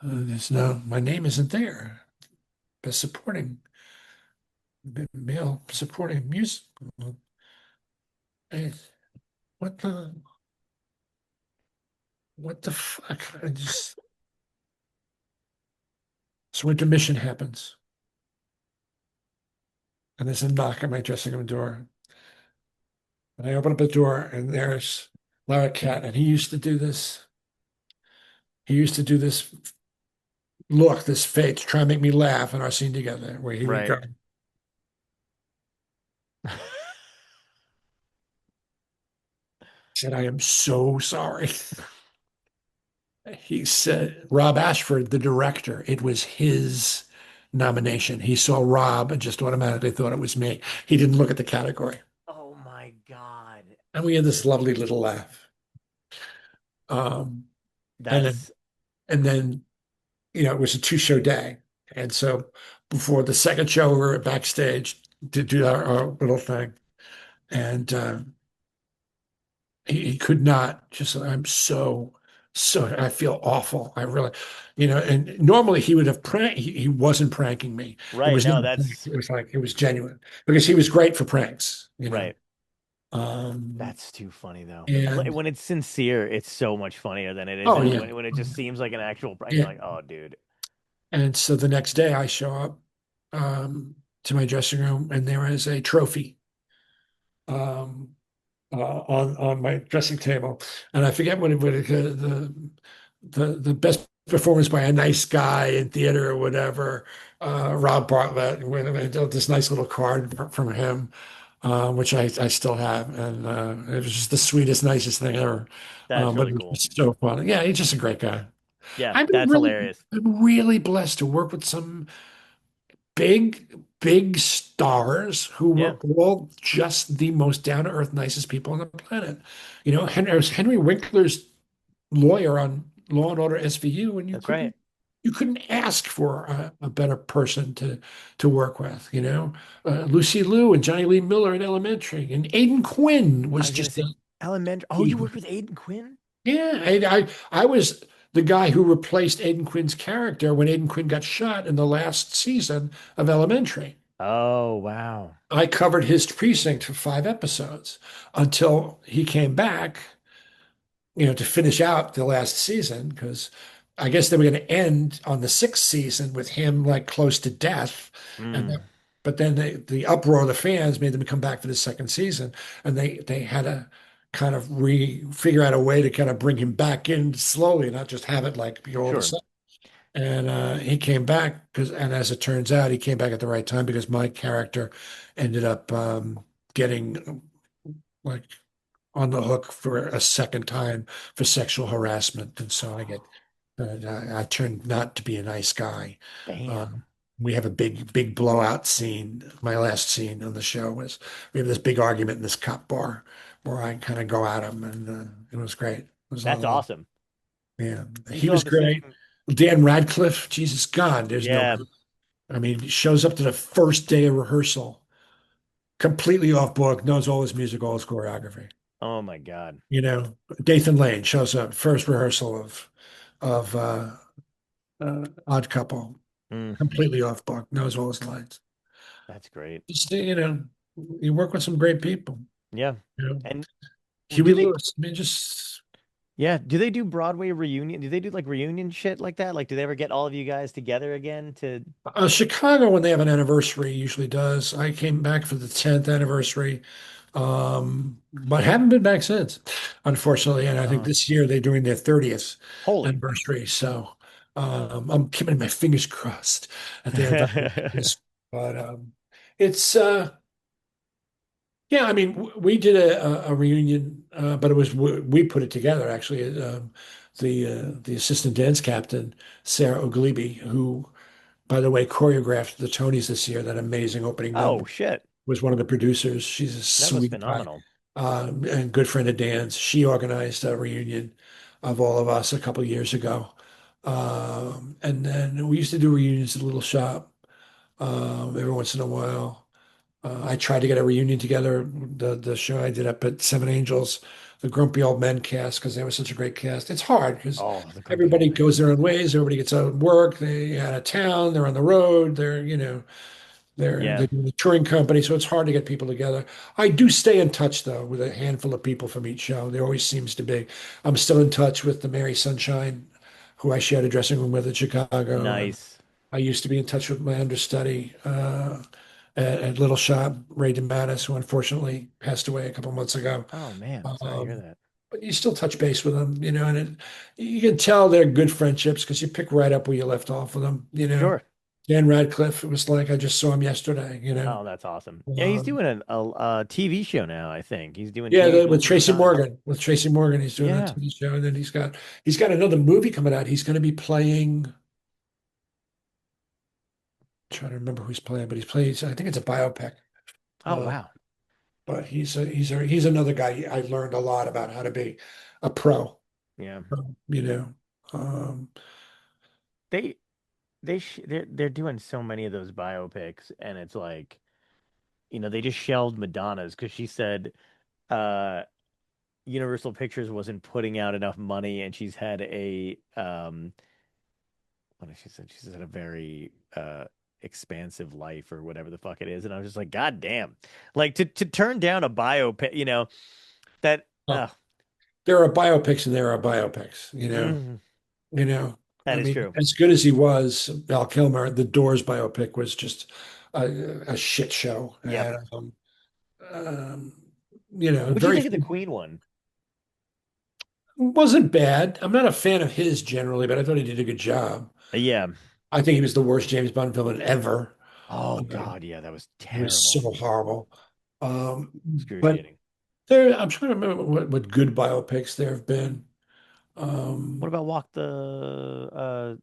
there's no, my name isn't there. Best supporting male supporting music. Hey, what the what the fuck? I just so intermission happens, and there's a knock on my dressing room door, and I open up the door, and there's Lara Cat, and he used to do this. He used to do this look, this face, to try and make me laugh in our scene together, where he would Right. go, said, "I am so sorry." He said, Rob Ashford, the director, it was his nomination. He saw Rob and just automatically thought it was me. He didn't look at the category. Oh my God. And we had this lovely little laugh. Um, and then, That's and then, it was a 2 show day. And so before the second show, we were backstage to do our little thing. And he could not just, I'm so, I feel awful. I really, and normally he would have he wasn't pranking me. It right. was not No, a prank. that's It was like, it was genuine because he was great for pranks. right. Um, That's too funny though. and When it's sincere, it's so much funnier than it is oh yeah. when it just seems like an actual prank. You're Yeah. like, oh, dude. And so the next day I show up to my dressing room and there is a trophy um, on my dressing table, and I forget what the best performance by a nice guy in theater or whatever, Rob Bartlett, with this nice little card from him, which I still have, and it was just the sweetest, nicest thing ever. That's But really it was cool. just so fun. Yeah, he's just a great guy. Yeah, I've that's hilarious. been really blessed to work with some big stars who Yeah, were all just the most down-to-earth, nicest people on the planet. Henry Winkler's lawyer on Law and Order SVU, and that's right. you couldn't ask for a better person to work with. Lucy Liu and Johnny Lee Miller in Elementary, and Aidan Quinn I was was gonna just say Elementary. Oh, you worked with Aiden Quinn? yeah. I was the guy who replaced Aidan Quinn's character when Aidan Quinn got shot in the last season of Elementary. Oh, wow. I covered his precinct for 5 episodes until he came back, to finish out the last season, because I guess they were going to end on the 6th season with him like close to death. And then, Mm, but then the uproar of the fans made them come back for the second season, and they had to kind of figure out a way to kind of bring him back in slowly, not just have it like be all of a sure. sudden. And he came back and as it turns out, he came back at the right time because my character ended up getting like on the hook for a second time for sexual harassment, and so I turned not to be a nice guy. Um, Damn. We have a big blowout scene. My last scene on the show was we have this big argument in this cop bar where I kind of go at him, and it was great. It was a lot That's of fun. awesome. Yeah, You he still have was the great. same. Dan Radcliffe, Jesus God, there's no. Yeah. I mean, he shows up to the first day of rehearsal, completely off book, knows all his music, all his choreography. Oh my God. You know, Dathan Lane shows up first rehearsal of Odd Couple, Mm, completely off book, knows all his lines. that's great. Just, you work with some great people. Yeah. You know, And Huey do they, Lewis. I mean, just yeah, do they do Broadway reunion? Do they do like reunion shit like that? Like, do they ever get all of you guys together again to, Chicago, when they have an anniversary, usually does. I came back for the 10th anniversary, but haven't been back since, unfortunately. And I think uh, this year they're doing their 30th holy. anniversary. So I'm keeping my fingers crossed that they invite us. But it's yeah, I mean, we did a reunion, but it was we put it together actually. The assistant dance captain, Sarah Oglibi, who, by the way, choreographed the Tonys this year. That amazing opening number Oh shit. was one of the producers. She's a That was sweetheart, phenomenal. and good friend of Dan's. She organized a reunion of all of us a couple of years ago, and then we used to do reunions at Little Shop every once in a while. I tried to get a reunion together, the show I did up at Seven Angels, the Grumpy Old Men cast, because they were such a great cast. It's hard because Oh, the grumpy everybody old man goes their own cast. ways. Everybody gets out of work. They out of town. They're on the road. Yeah. They're doing the touring company, so it's hard to get people together. I do stay in touch though with a handful of people from each show. There always seems to be. I'm still in touch with the Mary Sunshine, who I shared a dressing room with in Chicago. Nice. I used to be in touch with my understudy at Little Shop, Ray DeMattis, who unfortunately passed away a couple months ago. Oh man, sorry to hear Um, that. but you still touch base with them, and you can tell they're good friendships because you pick right up where you left off with them. Sure. Dan Radcliffe, it was like I just saw him yesterday. Oh, that's awesome. Yeah, he's Um, doing a TV show now, I think. He's doing yeah, TV with most of the Tracy time. Morgan. With Tracy Morgan, he's doing a Yeah. TV show, and then he's got another movie coming out. He's going to be playing. Trying to remember who he's playing, but he's plays. I think it's a biopic. Oh, Uh, wow. but he's another guy. I learned a lot about how to be a pro. Yeah. You know, um, They they're doing so many of those biopics and it's like, they just shelved Madonna's because she said uh Universal Pictures wasn't putting out enough money and she's had a what did she said? She said a very expansive life or whatever the fuck it is. And I was just like, God damn. Like to turn down a biopic, that oh, there are biopics and there are biopics. mm, You know. I that is mean, true. as good as he was, Val Kilmer, the Doors biopic was just a shit show, Yep. and What'd you very think of the Queen one? wasn't bad. I'm not a fan of his generally, but I thought he did a good job. Yeah. I think he was the worst James Bond villain ever. Oh Um, God, yeah, that was he was terrible. so horrible. But Excruciating. I'm trying to remember what good biopics there have been. What Um, about Walk the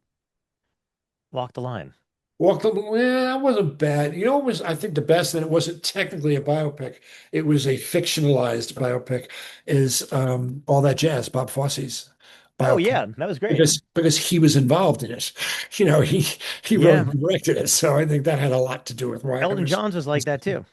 Line? that wasn't bad. You know, it was I think the best, and it wasn't technically a biopic. It was a fictionalized biopic. Is All That Jazz, Bob Fosse's Oh biopic, yeah, that was great. because he was involved in it. He wrote Yeah. and directed it, so I think that had a lot to do with why it Elton was. John's was like that too.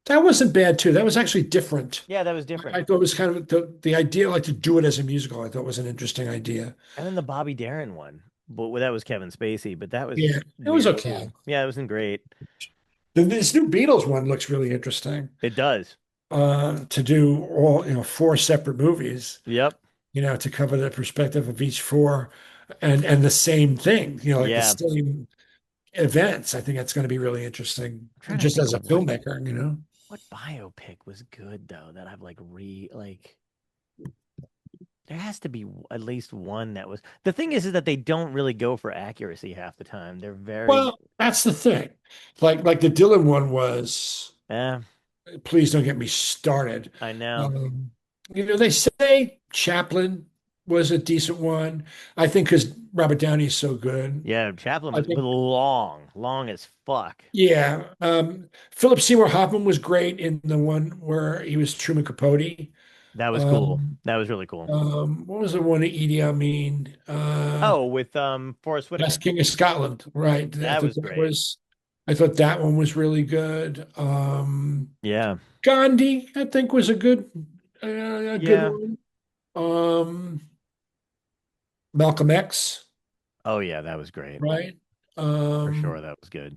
That wasn't bad too. That was actually different. Yeah, that was I different. thought it was kind of the idea, like to do it as a musical. I thought was an interesting idea. And then the Bobby Darin one. But well, that was Kevin Spacey, but that was Yeah, it was weird okay. too. Yeah, it wasn't great. This new Beatles one looks really interesting. It does. To do all, four separate movies, Yep. to cover the perspective of each four and the same thing, like the Yeah. I'm same events. I think that's going to be really interesting trying to just think as a of what filmmaker. what biopic was good though that I've like there has to be at least one that was the thing is that they don't really go for accuracy half the time. They're very Well, that's the thing. Like the Dylan one was, eh, please don't get me started. I know. Um, they say Chaplin was a decent one. I think because Robert Downey's so good. Yeah, Chaplin I was think, long, long as fuck. yeah. Philip Seymour Hoffman was great in the one where he was Truman Capote. That was cool. Um, That was really cool. what was the one of Idi Amin? Oh, with Forrest Last Whitaker. King of Scotland, right? That was great. I thought that one was really good. Yeah. Gandhi, I think, was a good Yeah. one. Um, Malcolm X, Oh yeah, that was great. right? For sure Um, that was good.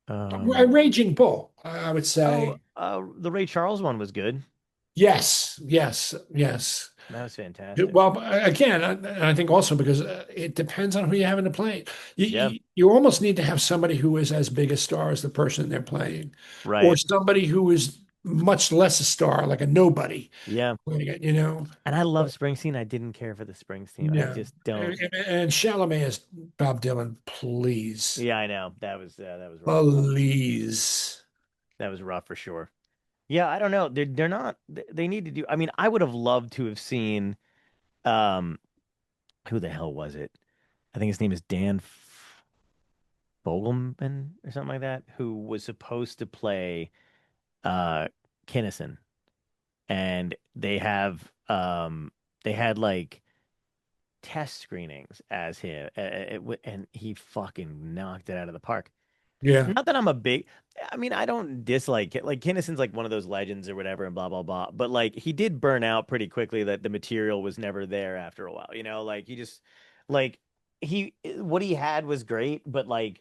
a Um Raging Bull, I would say. the Ray Charles one was good. Yes, yes, yes. That was fantastic. Well, again, I think also because it depends on who you're having to play. Yeah. You almost need to have somebody who is as big a star as the person they're playing, or Right. somebody who is much less a star, like a nobody Yeah. playing it, you know? And I love But Springsteen. I didn't care for the Springsteen. I yeah. just don't. And Chalamet is Bob Dylan, please. Yeah, I know. That was rough. Please. That was rough for sure. Yeah, I don't know. They're not they need to do I mean, I would have loved to have seen um who the hell was it? I think his name is Dan Fogelman or something like that, who was supposed to play uh Kinnison. And they had like test screenings as him and he fucking knocked it out of the park. Yeah. Not that I'm a big, I mean, I don't dislike it. Like Kinnison's like one of those legends or whatever, and blah blah blah. But like he did burn out pretty quickly. That the material was never there after a while. You know, like he just like he what he had was great, but like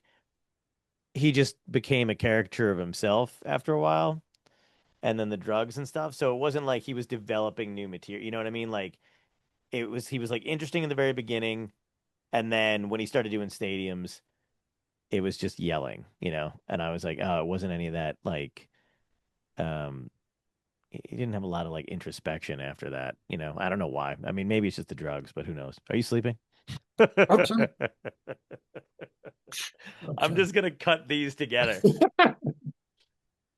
he just became a caricature of himself after a while, and then the drugs and stuff. So it wasn't like he was developing new material. You know what I mean? Like it was he was like interesting in the very beginning, and then when he started doing stadiums it was just yelling, you know? And I was like, oh, it wasn't any of that. Like, um, he didn't have a lot of like introspection after that, you know? I don't know why. I mean, maybe it's just the drugs, but who knows? Are you sleeping? Hope so. Hope I'm so. just gonna cut these together.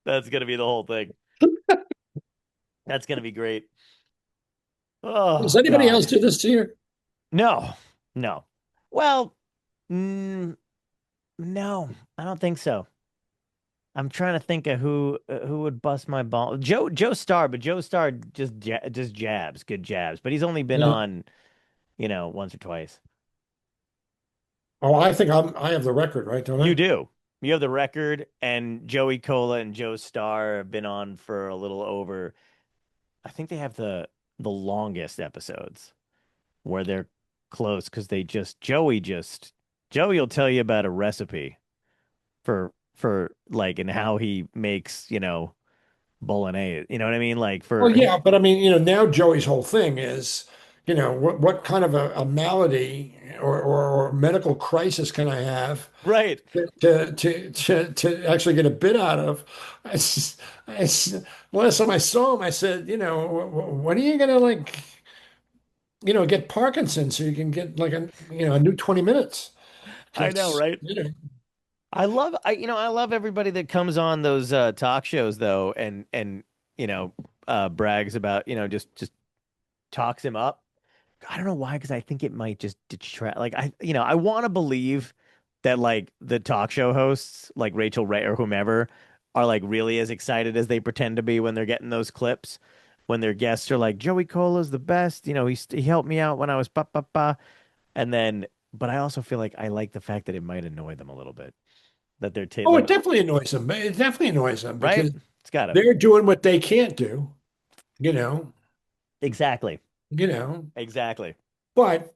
That's gonna be the whole thing. That's gonna be great. Does Oh anybody else God. do this to you? No, no. Well, mm, no, I don't think so. I'm trying to think of who would bust my ball. Joe Star, but Joe Star just jabs, good jabs. But he's only been Yeah. on, you know, once or twice. Oh, I have the record, right, don't You I? do. You have the record, and Joey Cola and Joe Star have been on for a little over. I think they have the longest episodes where they're close because they just Joey will tell you about a recipe for like and how he makes, you know, bolognese. You know what I mean? Like Well, for yeah, but I mean, now Joey's whole thing is, what kind of a malady or medical crisis can I have right. to actually get a bit out of? I, s- last time I saw him, I said, when are you gonna get Parkinson's so you can get like a new 20 minutes? I know, Because, right? I love everybody that comes on those talk shows though and brags about, just talks him up. I don't know why, because I think it might just detract. Like I want to believe that like the talk show hosts, like Rachel Ray or whomever, are like really as excited as they pretend to be when they're getting those clips. When their guests are like, Joey Cola's the best, he helped me out when I was pa pa pa, and then, but I also feel like I like the fact that it might annoy them a little bit that they're oh, it like, definitely annoys them. It definitely annoys them right? because It's gotta they're doing what they can't do, you know, exactly, you know. exactly. But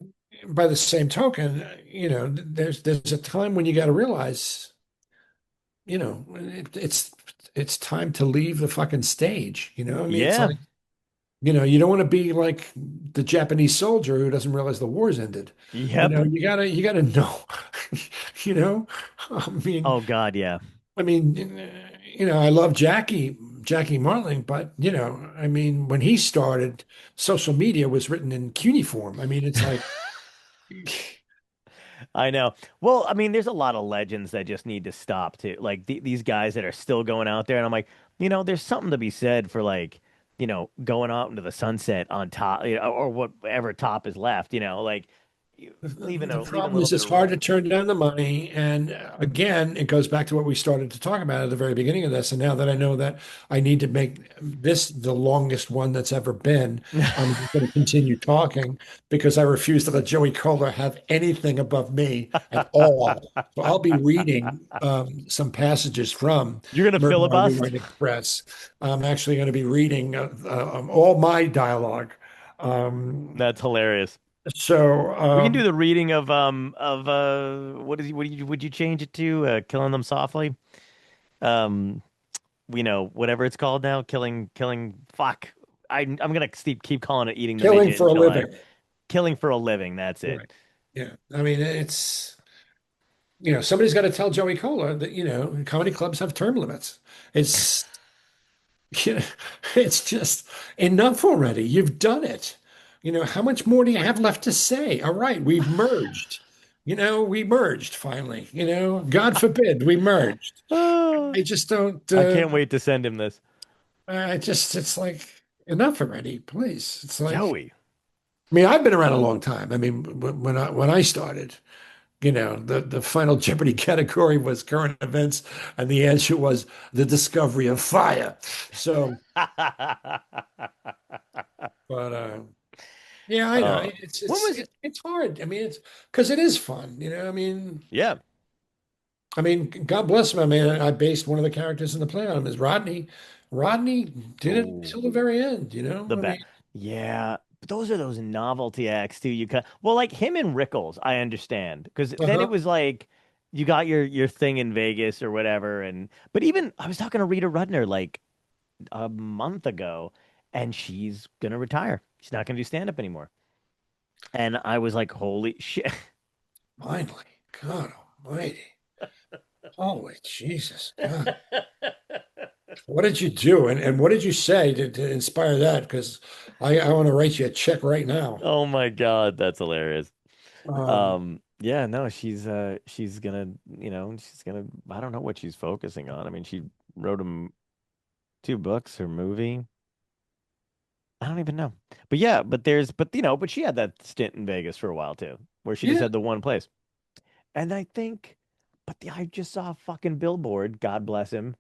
by the same token, there's a time when you got to realize, it's time to leave the fucking stage. I mean, it's Yeah. like, you don't want to be like the Japanese soldier who doesn't realize the war's ended. Yep. You gotta know, you know. I mean, Oh God, yeah. I mean, I love Jackie Martling, but I mean, when he started, social media was written in cuneiform. I mean, it's like, I know. Well, I mean, there's a lot of legends that just need to stop too. Like these guys that are still going out there, and I'm like, there's something to be said for like going out into the sunset on top, or whatever top is left, like The leaving a problem little is bit it's of hard to room. turn down the money. And again, it goes back to what we started to talk about at the very beginning of this. And now that I know that I need to make this the longest one that's ever been, I'm going to continue talking because I refuse to let Joey Kohler have anything above me at all. So I'll be reading some passages from You're gonna Murder on the filibust? Orient Express. I'm actually going to be reading all my dialogue. That's hilarious. So We can do the reading of what is what would you change it to? Killing them softly. Um, we know whatever it's called now. Killing. Fuck. I'm gonna keep calling it eating the killing midget for a until I living. killing for a living. That's it. Right. Yeah. I mean, somebody's got to tell Joey Cola that, comedy clubs have term limits. It's, you know, it's just enough already. You've done it. How much more do you have left to say? All right, we've merged. We merged finally. God forbid we merged. Ah, I just don't, I can't wait to send him this. it's like enough already, please. It's like, Joey. I mean, I've been around a long time. I mean, when I started, the final Jeopardy category was current events, and the answer was the discovery of fire. So, but yeah, I know uh, it's when it's was it's it's hard. I mean, it's because it is fun. yeah. I mean, God bless him. I mean, I based one of the characters in the play on him is Rodney. Rodney did it Oh, till the very end. the I mean, bet. Yeah. But those are those novelty acts too. Well, like him and Rickles, I understand because then it uh-huh. was like you got your thing in Vegas or whatever, and but even I was talking to Rita Rudner like a month ago, and she's gonna retire. She's not gonna do stand up anymore. And I was like, holy shit. Finally, God Almighty, holy Jesus, God. What did you do? And what did you say to inspire that? Because I want to write you a check right now. Oh my God, that's hilarious. Um, Yeah, no, she's gonna, I don't know what she's focusing on. I mean, she wrote him two books, her movie. I don't even know. But yeah, but she had that stint in Vegas for a while too, where she just yeah. had the one place. And I think, I just saw a fucking billboard, God bless him.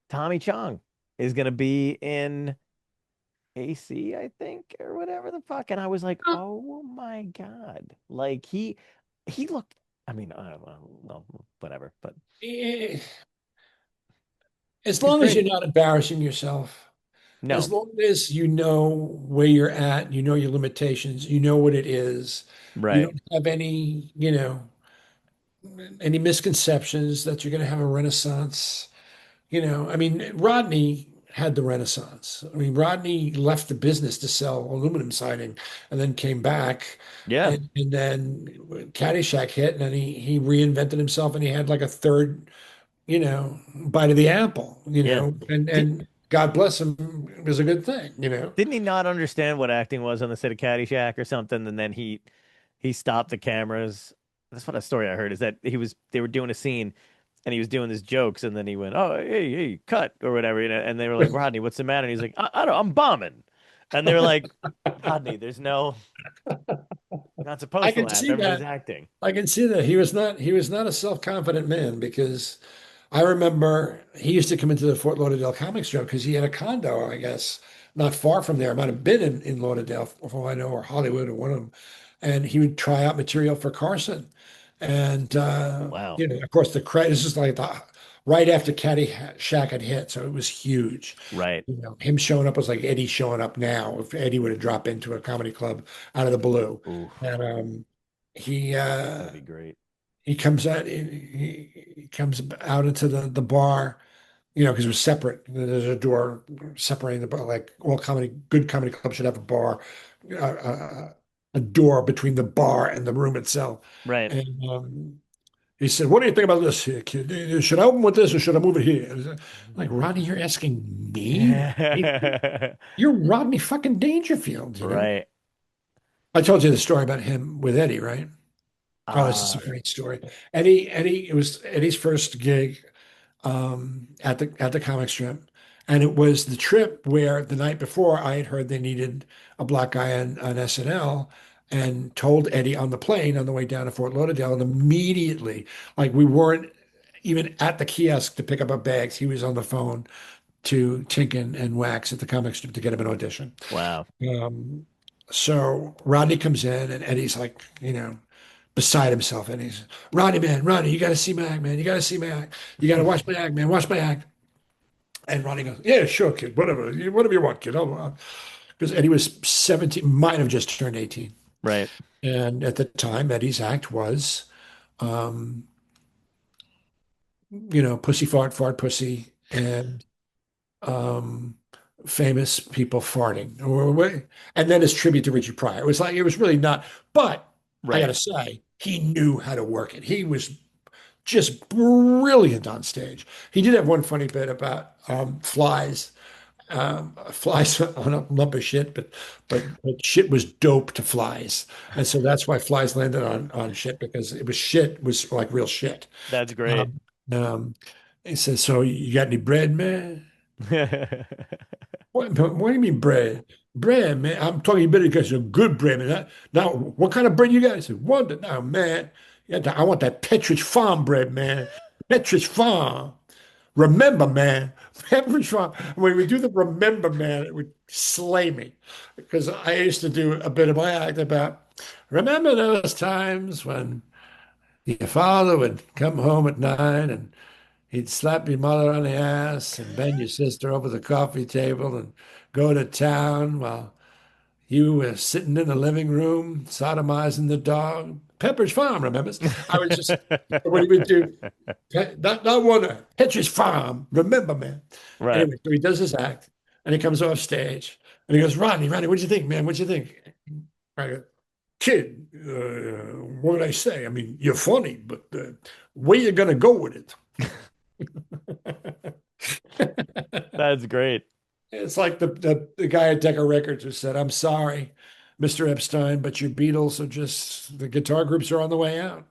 Tommy Chong is gonna be in AC, I think, or whatever the fuck. And I was like, oh my God. Like he looked, I mean, I don't know, well, whatever, but Eh, as he's long as great. you're not embarrassing yourself, as No, long as you know where you're at, you know your limitations, you know what it is, you right. don't have any misconceptions that you're going to have a renaissance. I mean, Rodney had the Renaissance. I mean, Rodney left the business to sell aluminum siding and then came back. Yeah. And then Caddyshack hit and then he reinvented himself and he had like a third, bite of the apple, Yeah. Did, and God bless him, it was a good thing. didn't he not understand what acting was on the set of Caddyshack or something? And then he stopped the cameras. That's what a story I heard is that they were doing a scene and he was doing his jokes and then he went, "Oh, hey, cut," or whatever, and they were like, "Rodney, what's the matter?" And he's like, I don't, I'm bombing. And they were like, "Rodney, you're not I supposed to can laugh. see Everybody's that. acting." I can see that he was not a self-confident man because I remember he used to come into the Fort Lauderdale comic strip because he had a condo, I guess, not far from there. It might have been in Lauderdale, for all I know, or Hollywood, or one of them. And he would try out material for Carson. And Wow. of course, the credit this is like right after Caddyshack had hit, so it was huge. Right. Him showing up was like Eddie showing up now. If Eddie would have dropped into a comedy club out of the blue, Ooh, and he that'd be great. he comes out he comes out into the bar, because it was separate. There's a door separating the bar. Like all good comedy clubs should have a bar, a door between the bar and the room itself. Right. And he said, "What do you think about this here, kid? Should I open with this or should I move it here?" And I was like, Rodney, you're asking me? You're Rodney fucking Dangerfield. Right. I told you the story about him with Eddie, right? Oh, this is Uh, a great story. Eddie, it was Eddie's first gig at the comic strip, And it was the trip where the night before I had heard they needed a black guy on SNL and told Eddie on the plane on the way down to Fort Lauderdale. And immediately, like we weren't even at the kiosk to pick up our bags, he was on the phone to Tink and Wax at the comic strip to get him an audition. Wow. Um, so Rodney comes in and Eddie's like, beside himself. And he's, Rodney, man, Rodney, you got to see my act, man. You got to see my act. You got to watch my act, man. Watch my act. And Rodney goes, yeah, sure, kid. Whatever. Whatever you want, kid. Because Eddie was 17, might have just turned 18. Right. And at the time, Eddie's act was, um, pussy fart, fart pussy, and um, famous people farting. And then his tribute to Richard Pryor. It was really not, but I Right. gotta say, he knew how to work it. He was just brilliant on stage. He did have one funny bit about flies. Flies on a lump of shit, but shit was dope to flies, and so that's why flies landed on shit because it was shit was like real shit. That's great. Um, um, he says, "So you got any bread, man?" What do you mean bread? Bread, man. I'm talking about it because you're good bread, man. Now, what kind of bread you got? I said, Wonder. Now, man, I want that Pepperidge Farm bread, man. Pepperidge Farm. Remember, man. Pepperidge Farm. When we do the remember, man, it would slay me because I used to do a bit of my act about remember those times when your father would come home at 9 and he'd slap your mother on the ass and bend your sister over the coffee table and go to town while you were sitting in the living room sodomizing the dog. Pepper's Farm, remembers? I was just, what he would do, not one, Pepper's Farm, remember, man. Right. Anyway, so he does his act and he comes off stage and he goes, Rodney, what'd you think, man? What'd you think? I go, kid, what would I say? I mean, you're funny, but where you gonna go with it? That's great. It's like the guy at Decca Records who said, I'm sorry, Mr. Epstein, but your Beatles are just the guitar groups are on the way out.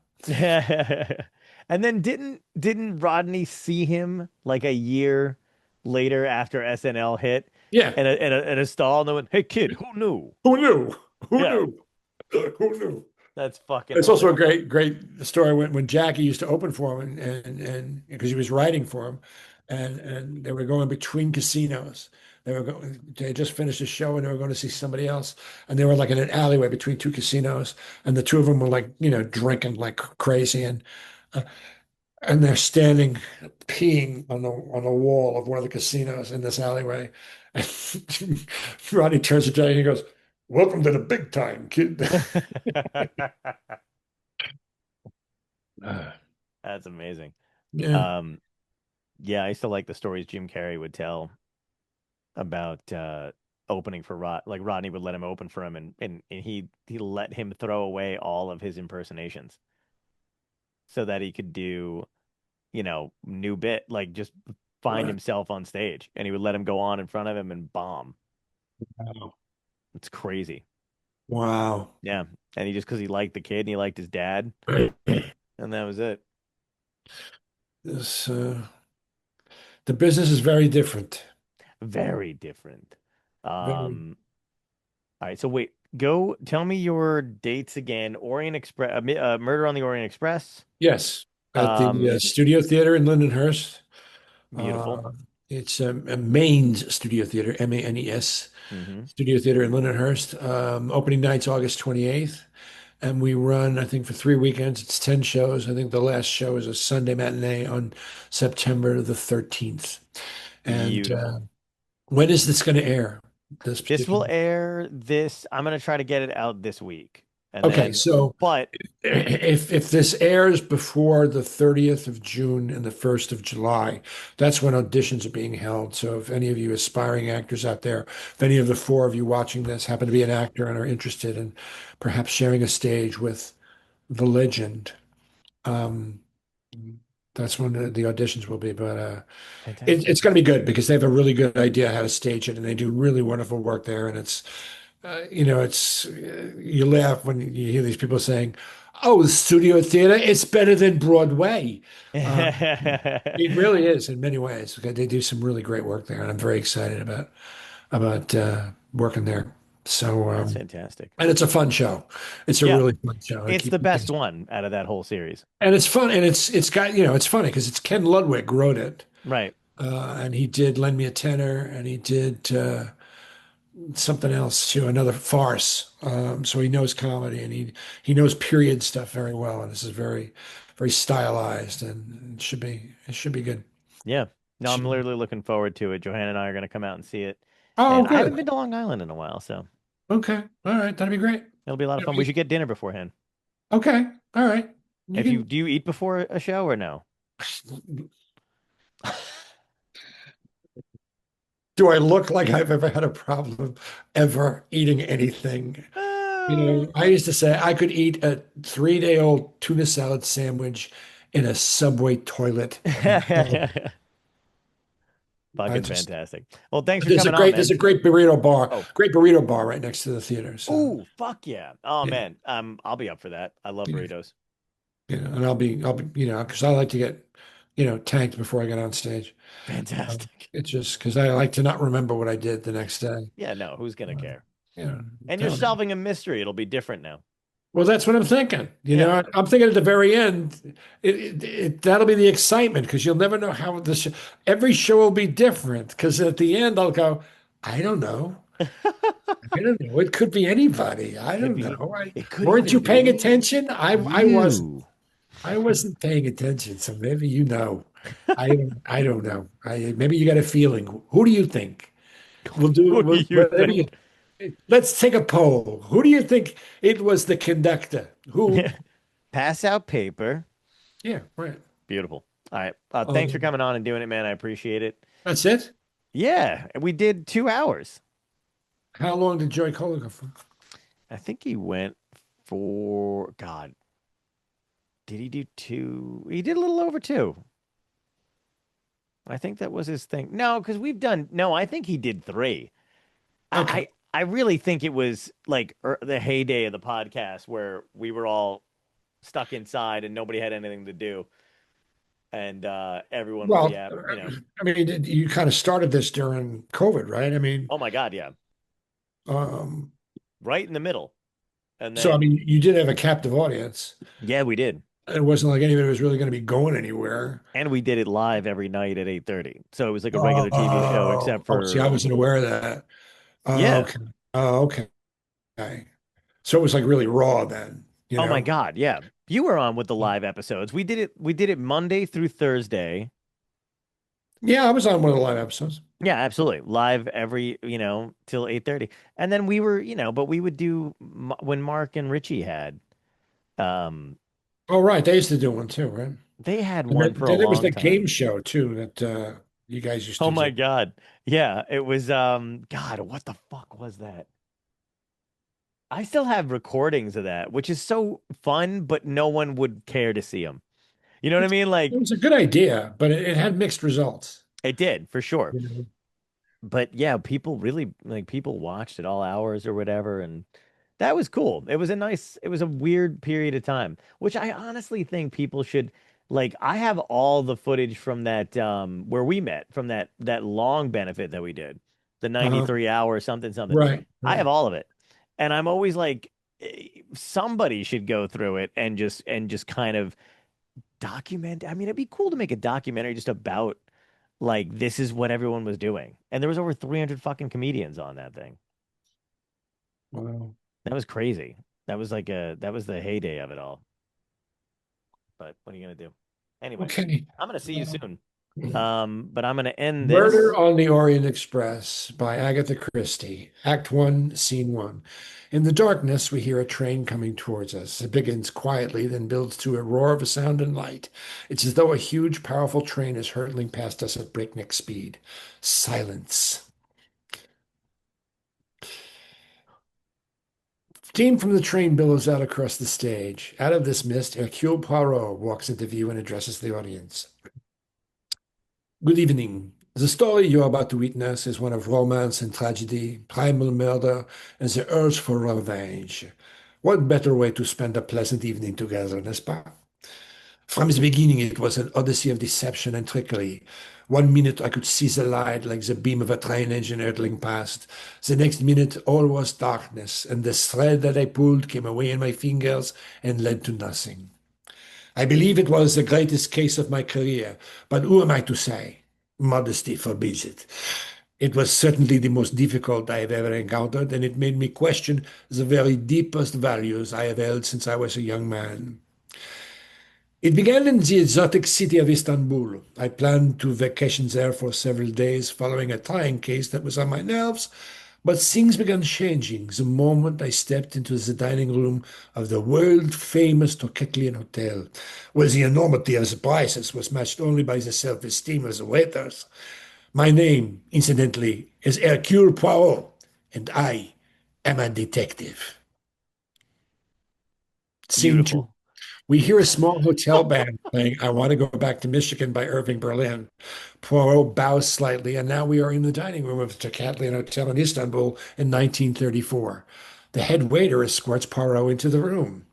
And then didn't Rodney see him like a year later after SNL hit Yeah. in a stall and they went, "Hey kid, who knew?" Who knew? Who Yeah, knew? Who knew? that's fucking It's also a hilarious. great story when Jackie used to open for him and because he was writing for him and they were going between casinos. They had just finished a show and they were going to see somebody else. And they were like in an alleyway between two casinos. And the two of them were like, drinking like crazy. Uh, and they're standing peeing on the wall of one of the casinos in this alleyway. And Ronnie turns to Jackie and he goes, welcome to the big time, kid. Uh, That's amazing. yeah. Um, yeah, I used to like the stories Jim Carrey would tell about opening for like Rodney would let him open for him and he let him throw away all of his impersonations so that he could do, new bit, like just find Right. himself on stage and he would let him go on in front of him and bomb. Wow. It's crazy. Wow. Yeah. And he just because he liked the kid and he liked his dad and that was it. This the business is very different. Very different. Very. Um, all right, so wait, go tell me your dates again. Orient Express, Murder on the Orient Express. Yes, at the Um, Studio Theater in Lindenhurst. Beautiful. It's a Maines Studio Theater, Manes Hmm. Studio Theater in Lindenhurst. Opening night's August 28th. And we run, I think, for 3 weekends. It's 10 shows. I think the last show is a Sunday matinee on September the 13th. And Beautiful. when is this going to air? This This will particular. air this. I'm gonna try to get it out this week, and Okay, then, so but if this airs before the 30th of June and the 1st of July, that's when auditions are being held. So if any of you aspiring actors out there, if any of the four of you watching this happen to be an actor and are interested in perhaps sharing a stage with the legend, um, that's when the auditions will be. But fantastic. it's going to be good because they have a really good idea how to stage it, and they do really wonderful work there. And it's you laugh when you hear these people saying, Oh, the studio theater, it's better than Broadway. Uh, it really is in many ways. Okay, they do some really great work there, and I'm very excited about working there. So, That's fantastic. and it's a fun show. It's a Yeah, really fun show. it's the best one out of that whole series. And it's fun, and it's got it's funny because it's Ken Ludwig wrote it, Right. and he did Lend Me a Tenor, and he did something else too, another farce. So he knows comedy, and he knows period stuff very well, and this is very stylized, and it should be good. Yeah. No, I'm Should- literally looking forward to it. Johanna and I are going to come out and see it. Oh, And I good. haven't been to Long Island in a while, so Okay. All right. That'd be great. it'll be a lot of fun. We should get dinner beforehand. Okay. All right. You If you can. do you eat before a show or no? Do I look like I've ever had a problem ever eating anything? Uh, I used to say I could eat a 3-day-old tuna salad sandwich in a subway toilet. I Fucking just fantastic. Well, thanks for there's a coming on, great there's man. a Oh, great burrito bar right next to the theater. So ooh, fuck yeah. Oh yeah, man, I'll be up for that. I love yeah, burritos. and I'll be because I like to get tanked before I get on stage. Fantastic. It's just because I like to not remember what I did the next day. Yeah, no, who's gonna Uh, care? you know, And you're tell me. solving a mystery. It'll be different now. Well, that's what I'm thinking. Yeah. I'm thinking at the very end, that'll be the excitement because you'll never know how every show will be different. Because at the end, I'll go, I don't know. I don't know. It could be anybody. I Could don't be. know. It could Weren't even you paying be attention? I wasn't. you. I wasn't paying attention. So maybe you know. I don't know. Maybe you got a feeling. Who do you think? We'll do Who do you whatever think? you. Let's take a poll. Who do you think it was the conductor? Who? Pass out paper. Yeah, right. Beautiful. All right. Thanks for Um, coming on and doing it, man. I appreciate it. that's it. Yeah, we did 2 hours. How long did Joy Cola go for? I think he went for God. Did he do two? He did a little over two. I think that was his thing. No, because we've done. No, I think he did three. Okay. I really think it was like the heyday of the podcast where we were all stuck inside and nobody had anything to do, and everyone was Well, yeah. I mean, you kind of started this during COVID, right? I mean, Oh my God, yeah, um, right in the middle, and so I then mean, you did have a captive audience. yeah, we did. It wasn't like anybody was really going to be going anywhere. And we did it live every night at 8:30. So it was like a regular TV show, Oh, except oh, see, I for wasn't aware of that. Oh, yeah. okay. Oh, okay. So it was like really raw then, you Oh my know? God, yeah. You were on with the live episodes. We did it Monday through Thursday. Yeah, I was on one of the live episodes. Yeah, absolutely. Live every, till 8:30. And then we were, but we would do when Mark and Richie had um Oh, right. They used to do one too, right? they had And one for a then there was long the game time. show too that you guys used Oh to my do. God. Yeah, it was God, what the fuck was that? I still have recordings of that, which is so fun, but no one would care to see them. You know what I mean? It Like was a good idea, but it had mixed results. it did for sure. You know? But yeah, people really like people watched at all hours or whatever, and that was cool. It was a weird period of time, which I honestly think people should like. I have all the footage from that where we met from that long benefit that we did, the Uh-huh. 93 hour something something. Right, I have right. all of it, and I'm always like, somebody should go through it and just kind of document. I mean, it'd be cool to make a documentary just about like this is what everyone was doing. And there was over 300 fucking comedians on that thing. Wow. That was crazy. That was the heyday of it all. But what are you gonna do? Anyway, Okay. I'm gonna see you Uh, soon. But I'm gonna end Murder this. on the Orient Express by Agatha Christie. Act one, scene one. In the darkness, we hear a train coming towards us. It begins quietly, then builds to a roar of sound and light. It's as though a huge, powerful train is hurtling past us at breakneck speed. Silence. Steam from the train billows out across the stage. Out of this mist, Hercule Poirot walks into view and addresses the audience. Good evening. The story you're about to witness is one of romance and tragedy, primal murder, and the urge for revenge. What better way to spend a pleasant evening together, n'est-ce pas? From the beginning, it was an odyssey of deception and trickery. One minute I could see the light like the beam of a train engine hurtling past. The next minute all was darkness, and the thread that I pulled came away in my fingers and led to nothing. I believe it was the greatest case of my career, but who am I to say? Modesty forbids it. It was certainly the most difficult I have ever encountered, and it made me question the very deepest values I have held since I was a young man. It began in the exotic city of Istanbul. I planned to vacation there for several days following a trying case that was on my nerves, but things began changing the moment I stepped into the dining room of the world-famous Toketlian Hotel, where the enormity of the prices was matched only by the self-esteem of the waiters. My name, incidentally, is Hercule Poirot, and I am a detective. Scene two. Beautiful. We hear a small hotel band playing I Want to Go Back to Michigan by Irving Berlin. Poirot bows slightly, and now we are in the dining room of the Tokatlian Hotel in Istanbul in 1934. The head waiter escorts Poirot into the room.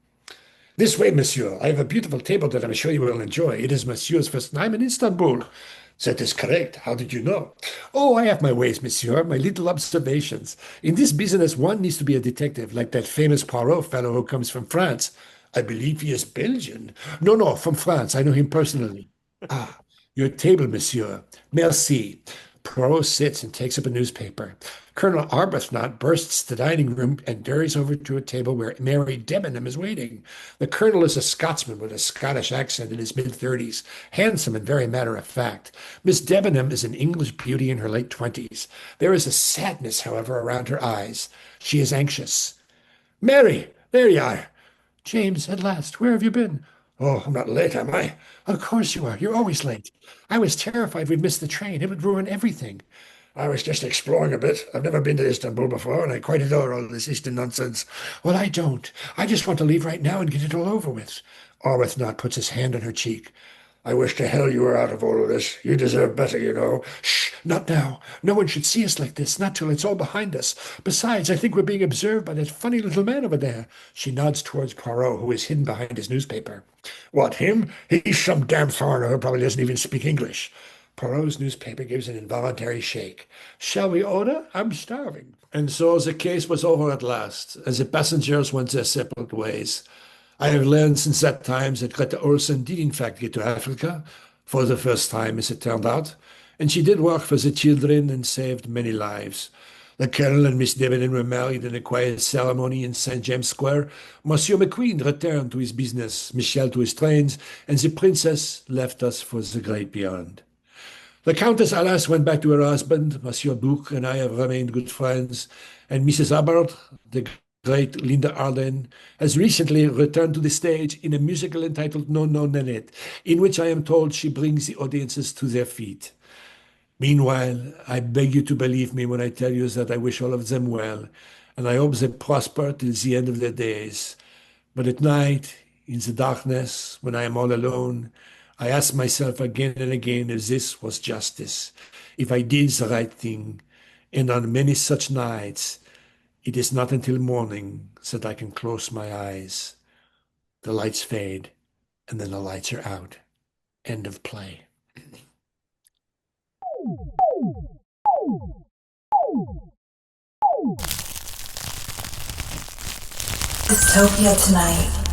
This way, monsieur. I have a beautiful table that I'm sure you will enjoy. It is monsieur's first time in Istanbul. That is correct. How did you know? Oh, I have my ways, monsieur, my little observations. In this business, one needs to be a detective, like that famous Poirot fellow who comes from France. I believe he is Belgian. No, no, from France. I know him personally. Ah, your table, monsieur. Merci. Poirot sits and takes up a newspaper. Colonel Arbuthnot bursts the dining room and hurries over to a table where Mary Debenham is waiting. The colonel is a Scotsman with a Scottish accent in his mid-30s, handsome and very matter-of-fact. Miss Debenham is an English beauty in her late 20s. There is a sadness, however, around her eyes. She is anxious. Mary, there you are. James, at last, where have you been? Oh, I'm not late, am I? Of course you are. You're always late. I was terrified we'd miss the train. It would ruin everything. I was just exploring a bit. I've never been to Istanbul before, and I quite adore all this Eastern nonsense. Well, I don't. I just want to leave right now and get it all over with. Arbuthnot puts his hand on her cheek. I wish to hell you were out of all of this. You deserve better, you know. Shh, not now. No one should see us like this, not till it's all behind us. Besides, I think we're being observed by that funny little man over there. She nods towards Poirot, who is hidden behind his newspaper. What, him? He's some damn foreigner who probably doesn't even speak English. Poirot's newspaper gives an involuntary shake. Shall we order? I'm starving. And so the case was over at last, as the passengers went their separate ways. I have learned since that time that Greta Olsen did in fact get to Africa, for the first time as it turned out, and she did work for the children and saved many lives. The Colonel and Miss Debenham were married in a quiet ceremony in St. James Square. Monsieur McQueen returned to his business, Michel to his trains, and the Princess left us for the great beyond. The Countess, alas, went back to her husband. Monsieur Bouc and I have remained good friends, and Mrs. Hubbard, the great Linda Arden, has recently returned to the stage in a musical entitled No No Nanette, in which I am told she brings the audiences to their feet. Meanwhile, I beg you to believe me when I tell you that I wish all of them well, and I hope they prosper till the end of their days. But at night, in the darkness, when I am all alone, I ask myself again and again if this was justice, if I did the right thing. And on many such nights, it is not until morning that I can close my eyes. The lights fade, and then the lights are out. End of play. Dystopia tonight.